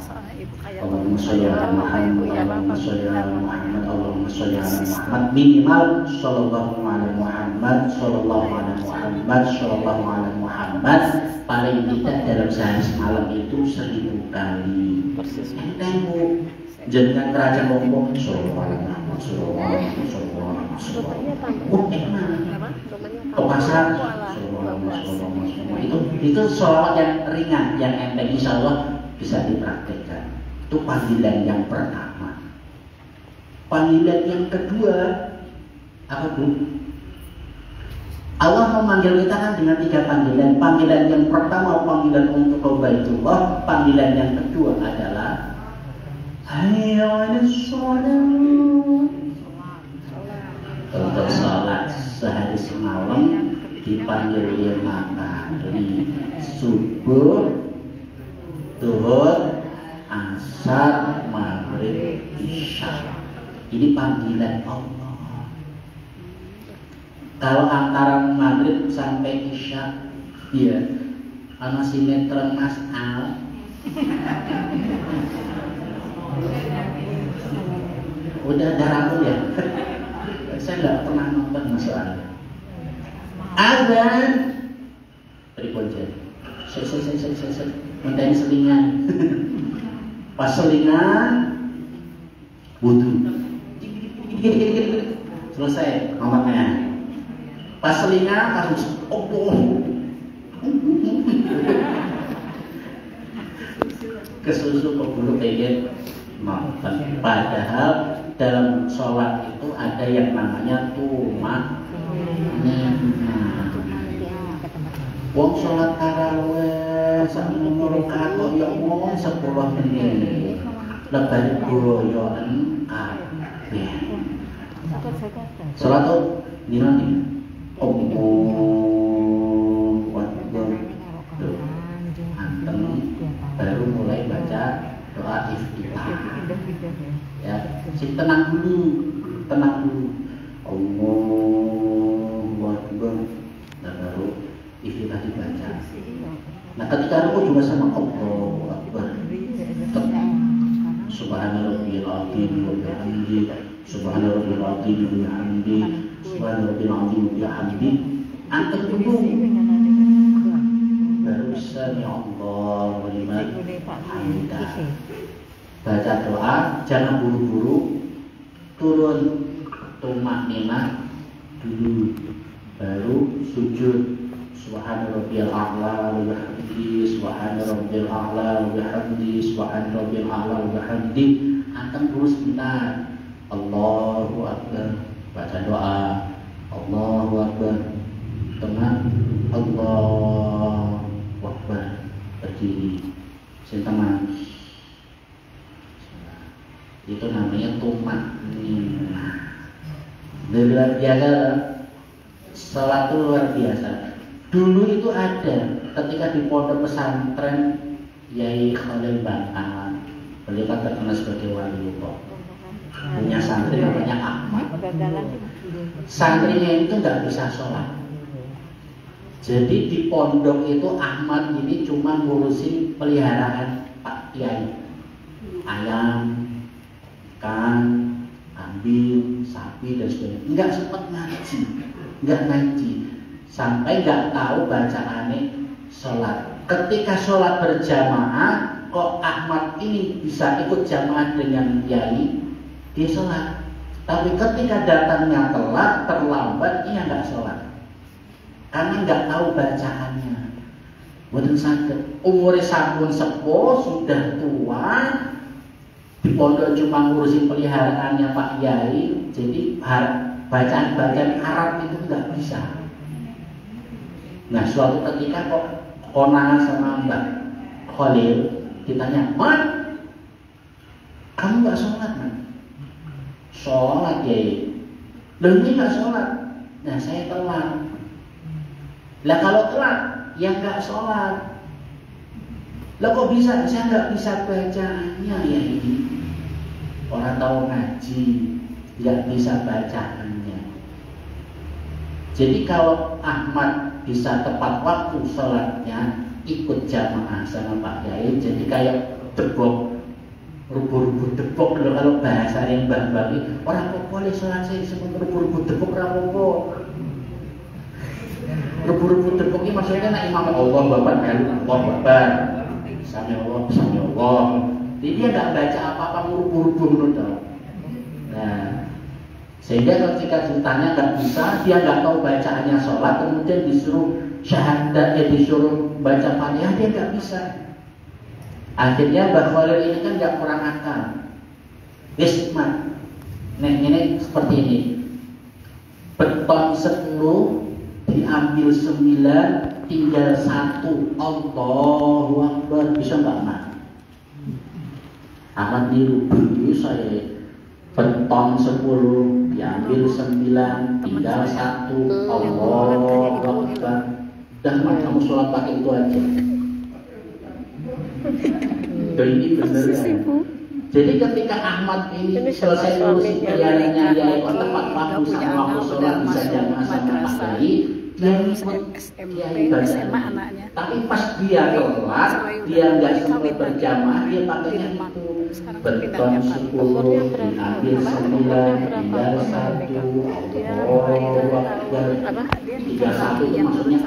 S3: Allahumma sholli ala Muhammad, Allahumma sholli ala Muhammad, Allahumma sholli ala Muhammad. Minimal sallallahu alaihi Muhammad, sallallahu alaihi Muhammad, sallallahu alaihi Muhammad. Paling tidak dalam sehari semalam itu 1000 kali. Entengmu jangan kerajaan ngomong sallallahu alaihi Muhammad, sallallahu alaihi Muhammad. Oh, enak. Ke pasar itu sholawat yang ringan, yang enteng, insya Allah bisa dipraktikkan. Itu panggilan yang pertama. Panggilan yang kedua apa Bu? Allah memanggil kita kan dengan 3 panggilan. Panggilan yang pertama panggilan untuk Baitullah. Panggilan yang kedua adalah hayya 'alas shalah. Untuk sholat sehari semalam dipanggil 5 kali, subuh, zuhur, asar, maghrib, isya. Ini panggilan Allah. Kalau antara maghrib sampai isya, ya, ana sinetron Mas Al. Udah ada rambut ya? Saya nggak pernah nonton masalahnya. Azan, teripojat. Saya mintain selingan. Pas selingan, wudhu. Selesai ngomongnya. Pas selingan langsung kesusu keburu pengen nonton. Padahal dalam sholat itu ada yang namanya tumak. Wong sholat taraweh sak rakaat kok yo ngomong 10 menit. Lebih goyoan kabeh. Sholat tuh dino nih. Anteng baru mulai baca doa iftitah. Ya, si tenang dulu. Allahu Akbar. Dan baru iftitah dibaca. Nah, ketika rukuk juga sama Allahu Akbar. Subhanallahil azim wa bihamdihi. Subhanallahil azim wa bihamdihi. Subhanallahil azim wa bihamdihi. Angkat dulu. Baru sami Allahu liman hamidah. Baca doa, jangan buru-buru. Turun tumakninah dulu. Baru sujud. Subhanarabbiyal a'la wa bihamdihi. Subhanarabbiyal a'la wa bihamdihi. Subhanarabbiyal a'la wa bihamdihi. Angkat dulu sebentar. Allahu Akbar. Baca doa. Allahu Akbar. Tenang. Allahu Akbar. Berdiri. Tenang. Itu namanya tumakninah. Luar biasa. Salat itu luar biasa. Dulu itu ada ketika di pondok pesantren Yai Khalil Bangkalan. Beliau kan terkenal sebagai waliullah. Punya santri namanya Ahmad. Santrinya itu nggak bisa sholat. Jadi di pondok itu Ahmad ini cuma ngurusin peliharaan Pak Kiai. Ayam, ikan, kambing, sapi dan sebagainya. Enggak sempat ngaji, sampai nggak tahu bacaannya sholat. Ketika sholat berjamaah, kok Ahmad ini bisa ikut jamaah dengan Yai, dia sholat. Tapi ketika datangnya telat, terlambat, ia nggak sholat, karena nggak tahu bacaannya. Boten saged. Umure sampun sepuh, sudah tua. Di pondok cuma ngurusin peliharaannya Pak Yai, jadi bacaan-bacaan Arab itu nggak bisa. Nah, suatu ketika kok konangan sama Mbak Khalil, ditanya, "Man, kamu nggak sholat, Man?" "Sholat, Yai." "Loh, ini nggak sholat." "Nah, saya telat." "Lah kalau telat, ya nggak sholat." "Lah kok bisa? Saya nggak bisa bacaannya, Yai." Orang tahu ngaji, nggak bisa bacaannya. Jadi kalau Ahmad bisa tepat waktu sholatnya, ikut jamaah sama Pak Yai, jadi kayak debok, rubuh-rubuh debok. Kalau bahasa yang bang-bang, orang kok boleh sholat saya sebelum rubuh-rubuh debok rapopo. Rubuh-rubuh debok ini maksudnya nak imam Allah bapak melu Allah bapak, sami Allah. Jadi dia nggak baca apa-apa, rubuh-rubuh menurut. Nah, sehingga ketika ditanya nggak bisa, dia nggak tahu bacaannya sholat, kemudian disuruh syahadat, disuruh baca Fatihah, dia nggak bisa. Akhirnya Mbak Khalil ini kan nggak kurang akal. Ismat, nah ini seperti ini. Beton 10 diambil 9, tinggal 1. Allahu Akbar. Bisa nggak, Mak? Ahmad niru dulu saya. Beton 10 diambil 9, tinggal 1. Allahu Akbar. Dan kamu sholat pakai itu aja. Dan ini benar ya. Jadi ketika Ahmad ini selesai ngurusin peliharannya Yai, tepat waktu sama waktu sholat bisa jamaah sama Pak Yai, dia SMA anaknya. Tapi pas dia keluar, dia nggak sempat berjamaah, dia pakainya itu. Beton 10 diambil 9, tinggal 1. Allahu Akbar. 31 itu maksudnya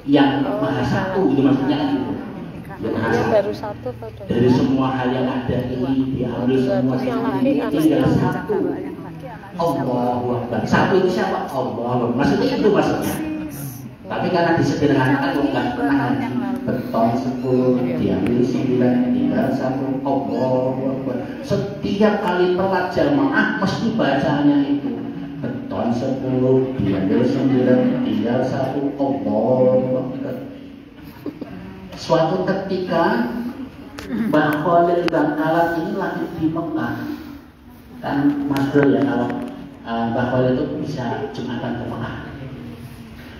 S3: yang maha satu, itu maksudnya kan itu. Yang baru satu dari semua hal yang ada ini diambil semua, tinggal 1. Allahu Akbar. Satu itu siapa? Allah. Maksudnya itu maksudnya. Tapi karena disederhanakan bukan pernah beton 10, diambil 9, tinggal 1. Allahu Akbar. Setiap kali telat jamaah mesti bacanya itu. Beton 10, diambil 9, tinggal 1. Allahu Akbar. Suatu ketika Mbah Khalil Bangkalan ini lagi di Mekah. Kan masyhur ya kalau Mbah Khalil itu bisa Jumatan ke Mekah.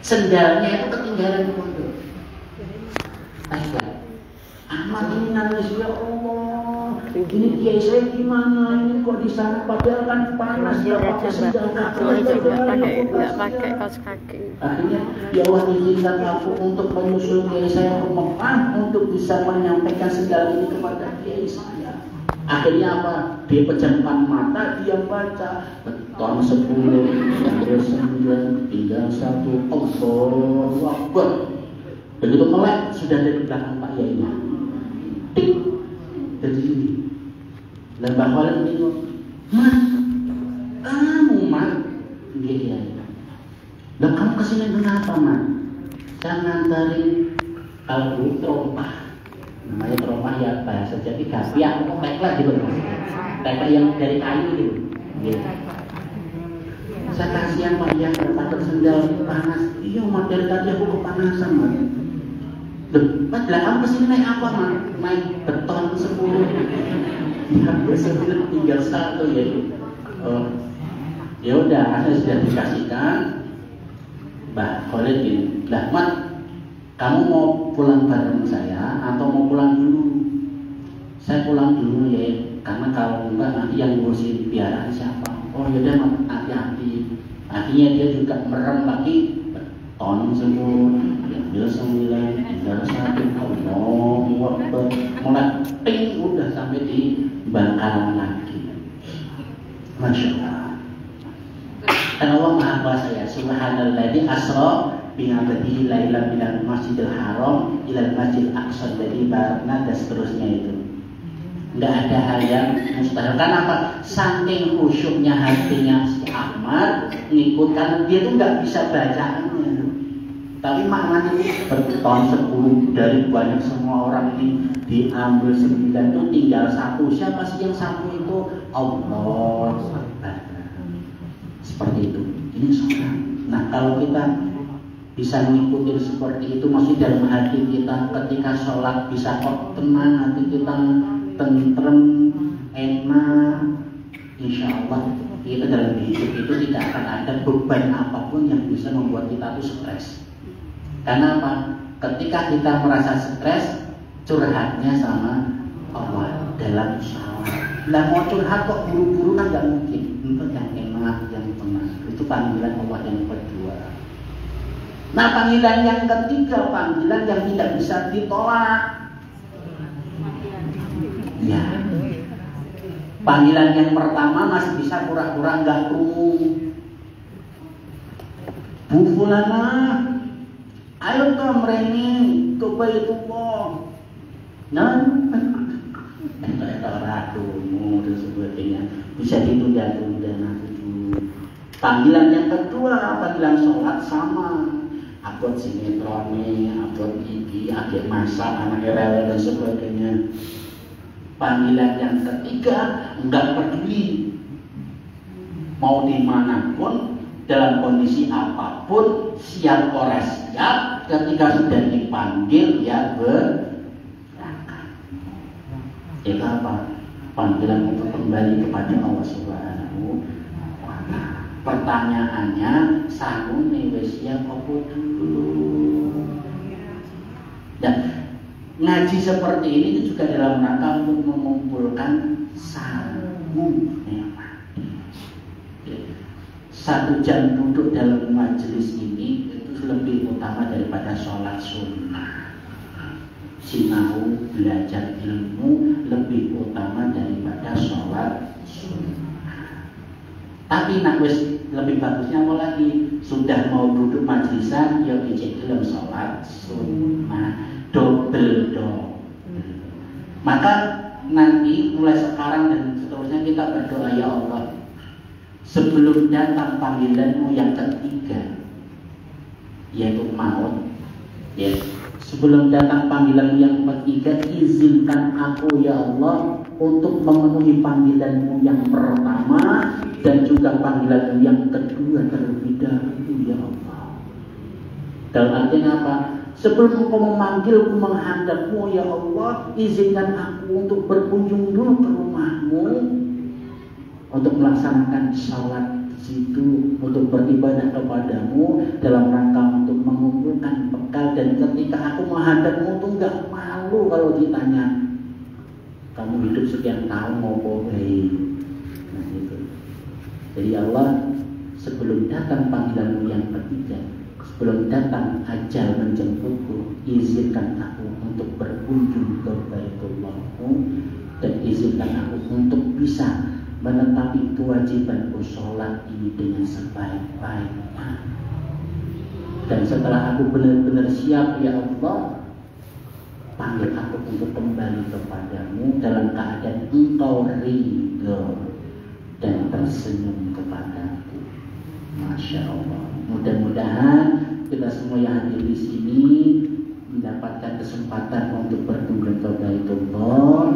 S3: Sendalnya itu ketinggalan di pondok. Ahmad ini nangis, ya Allah, ini kiai saya gimana ini kok di sana padahal kan panas ya pakai sendal
S4: nggak pakai kaos kaki.
S3: Akhirnya ya Allah izinkan aku untuk menyusul kiai saya ke Mekah untuk bisa menyampaikan sendal ini kepada kiai saya. Akhirnya apa? Dia pejamkan mata, dia baca beton 10, diambil 9, tinggal 1. Allahu Akbar. Begitu melek sudah dari belakang Pak Yainya. Tik dari sini. Dan Mbak Khalil bingung. Mas, kamu Mas? Iya. Dan kamu kesini kenapa Mas? Saya ngantarin kalau dulu terompah. Namanya terompah ya bahasa jadi gapiak atau tekla gitu Mas. Tekla yang dari kayu itu. Gitu. Saya kasihan Pak yang dapat sendal panas. Iya materi tadi aku kepanasan Mas. Mas, kamu kesini naik apa Mas? Naik beton 10. Diambil 9 tinggal 1 ya. Ya udah, saya sudah dikasihkan. Mbak Khalid gini, lah Mat, kamu mau pulang bareng saya atau mau pulang dulu? Saya pulang dulu ya, karena kalau enggak nanti yang ngurusin piaraan siapa? Oh yaudah Mat, hati-hati. Akhirnya dia juga merem lagi beton 10, diambil 9, tinggal 1. Allahu Akbar. Mulai ping udah sampai di Bangkalan lagi. Masya Allah. Dan Allah Maha Kuasa ya. Subhanalladzi asra bi 'abdihi lailan minal masjidil haram ilal masjidil aqsa alladzi barakna, dan seterusnya itu. Enggak ada hal yang mustahil. Karena apa? Saking khusyuknya hatinya si Ahmad ngikut, karena dia tuh nggak bisa bacaannya. Tapi maknanya beton 10 dari banyak semua orang ini diambil 9 itu tinggal 1. Siapa sih yang 1 itu? Allah. Seperti itu. Ini sholat. Nah kalau kita bisa mengikuti seperti itu, masih dalam hati kita ketika sholat bisa kok tenang, hati kita tentrem, enak, insya Allah kita dalam hidup itu tidak akan ada beban apapun yang bisa membuat kita itu stres. Karena apa? Ketika kita merasa stres, curhatnya sama Allah dalam sholat. Lah mau curhat kok buru-buru kan nggak mungkin. Untuk yang enak, yang tenang. Itu panggilan Allah yang kedua. Nah panggilan yang ketiga, panggilan yang tidak bisa ditolak. Ya. Panggilan yang pertama masih bisa pura-pura nggak krungu. Bu Fulana, ayo ke mrene ke Baitullah. Nah, ratumu dan sebagainya bisa ditunda-tunda nanti dulu. Panggilan yang kedua, panggilan sholat sama. Abot sinetrone, abot iki, adik masak, anak rewel dan sebagainya. Panggilan yang ketiga, enggak peduli mau dimanapun, dalam kondisi apapun, siap ora siap, ketika sudah dipanggil ya berangkat. Itu apa? Panggilan untuk kembali kepada Allah Subhanahu wa Ta'ala. Pertanyaannya, sanune wis siap apa dulu? Dan ngaji seperti ini itu juga dalam rangka untuk mengumpulkan sangu. Satu jam duduk dalam majelis ini itu lebih utama daripada sholat sunnah. Sinau belajar ilmu lebih utama daripada sholat sunnah. Tapi nak wis lebih bagusnya apa lagi? Sudah mau duduk majlisan, ya ijek dalam sholat sunnah. Double. Maka nanti mulai sekarang dan seterusnya kita berdoa, ya Allah, sebelum datang panggilanmu yang ketiga, yaitu maut. Ya, sebelum datang panggilanmu yang ketiga, izinkan aku ya Allah untuk memenuhi panggilanmu yang pertama dan juga panggilanmu yang kedua terlebih dahulu ya Allah. Dalam artinya apa? Sebelum kau memanggilku menghadapmu ya Allah, izinkan aku untuk berkunjung dulu ke rumahmu, untuk melaksanakan sholat di situ, untuk beribadah kepadamu dalam rangka untuk mengumpulkan bekal. Dan ketika aku menghadapmu tuh nggak malu kalau ditanya, kamu hidup sekian tahun mau boleh. Nah gitu. Jadi Allah, sebelum datang panggilanmu yang ketiga, sebelum datang ajal menjemputku, izinkan aku untuk berkunjung ke Baitullah-Mu, dan izinkan aku untuk bisa menetapi kewajibanku sholat ini dengan sebaik-baiknya. Dan setelah aku benar-benar siap ya Allah, panggil aku untuk kembali kepadamu dalam keadaan engkau ridho dan tersenyum kepadaku. Masya Allah. Mudah-mudahan kita semua yang hadir di sini mendapatkan kesempatan untuk berkunjung ke Baitullah.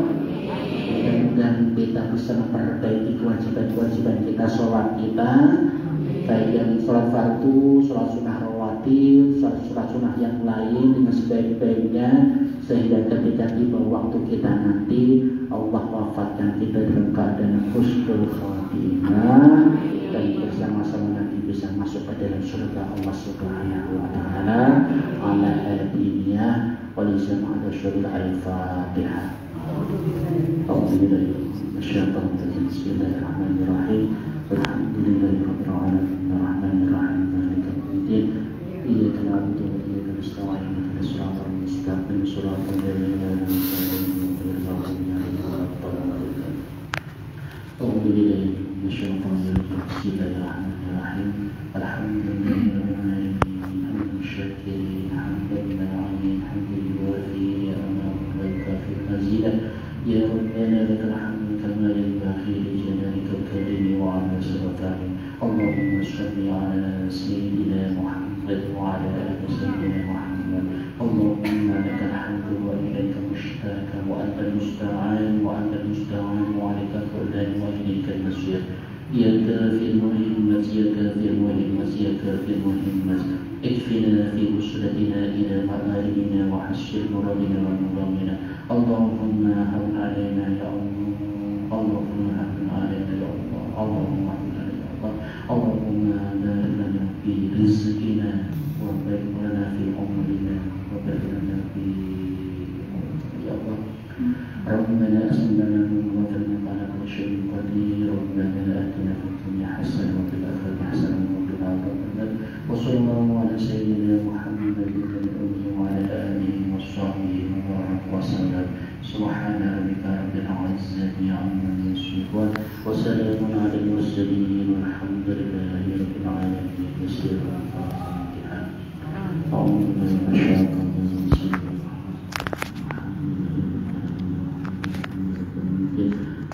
S3: Mudah-mudahan kita bisa memperbaiki kewajiban-kewajiban kita, sholat kita, baik yang sholat fardu, sholat sunnah rawatib, sholat sunnah yang lain dengan sebaik-baiknya, sehingga ketika tiba waktu kita nanti Allah wafatkan kita dalam keadaan husnul khotimah dan bersama-sama nanti bisa masuk ke dalam surga Allah Subhanahu wa taala. Ala hadiniyah wal jamaah syurul al-Fatihah. Bismillahirrahmanirrahim. Alhamdulillahirabbil alamin arrahmanir rahim maliki yaumiddin. Iyyaka na'budu wa iyyaka nasta'in ihdinas siratal mustaqim siratal ladzina an'amta 'alaihim ghairil maghdubi 'alaihim waladdallin. Bismillahirrahmanirrahim. Alhamdulillahirabbil alamin hamdan syakirin hamdan na'im hamdan yuwafi ni'amahu wa yukafi mazidah. Ya Rabbana lakal hamdu kama yanbaghi li jalalika al-karim wa 'ala sultanik. Allahumma shalli 'ala sayyidina Muhammad wa 'ala ali sayyidina Muhammad. Allahumma lakal hamdu wa ilaika mushtaka wa anta al-musta'an wa anta al-musta'an wa 'alaika al-qur'an wa ilaika al-masir. Ya kafil muhimmat ya kafil muhimmat ya kafil muhimmat. Ikfina fi usratina ila ma'aribina wa hasyir muradina wa muramina. Allahumma hawin alaina ya Allah. Allahumma hawin alaina ya Allah. Allahumma hawin alaina ya Allah. Allahumma barik lana fi rizqina wa barik lana fi umrina wa barik lana fi ya Allah. Rabbana asmana wa tanna ala kulli syai'in qadir. Rabbana atina fid dunya hasanah wa fil akhirati hasanah wa qina adzabannar. Wa sallallahu ala sayyidina Muhammadin wa ala alihi wa sahbihi wa sallam. Subhana rabbika rabbil izzati amma yasifun wa salamun alal mursalin walhamdulillahi rabbil alamin. Bismillahirrahmanirrahim. A'udzu billahi minasyaitonir rajim.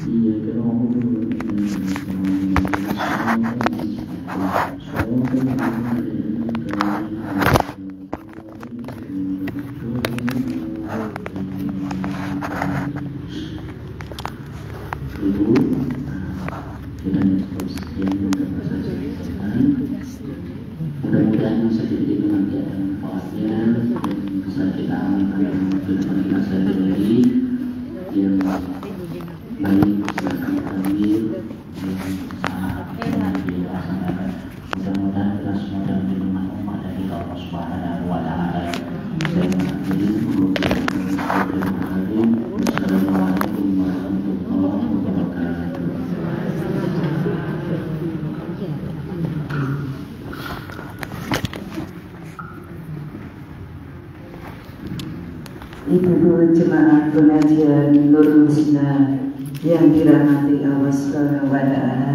S3: Iyyaka na'budu wa iyyaka nasta'in. Mudah-mudahan sedikit itu nanti ada manfaatnya dan bisa kita amalkan dalam kehidupan kita sehari-hari. Yang baik bisa kami ambil, yang salah kami dilaksanakan. Mudah-mudahan kita semua dalam lindungan umat dari Allah Subhanahu wa taala. Saya mengakhiri Assalamualaikum warahmatullahi wabarakatuh.
S2: Ibu jemaah pengajian Nurul Husna yang dirahmati Allah Subhanahu wa taala.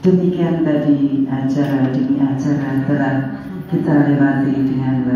S2: Demikian tadi acara demi acara telah kita lewati dengan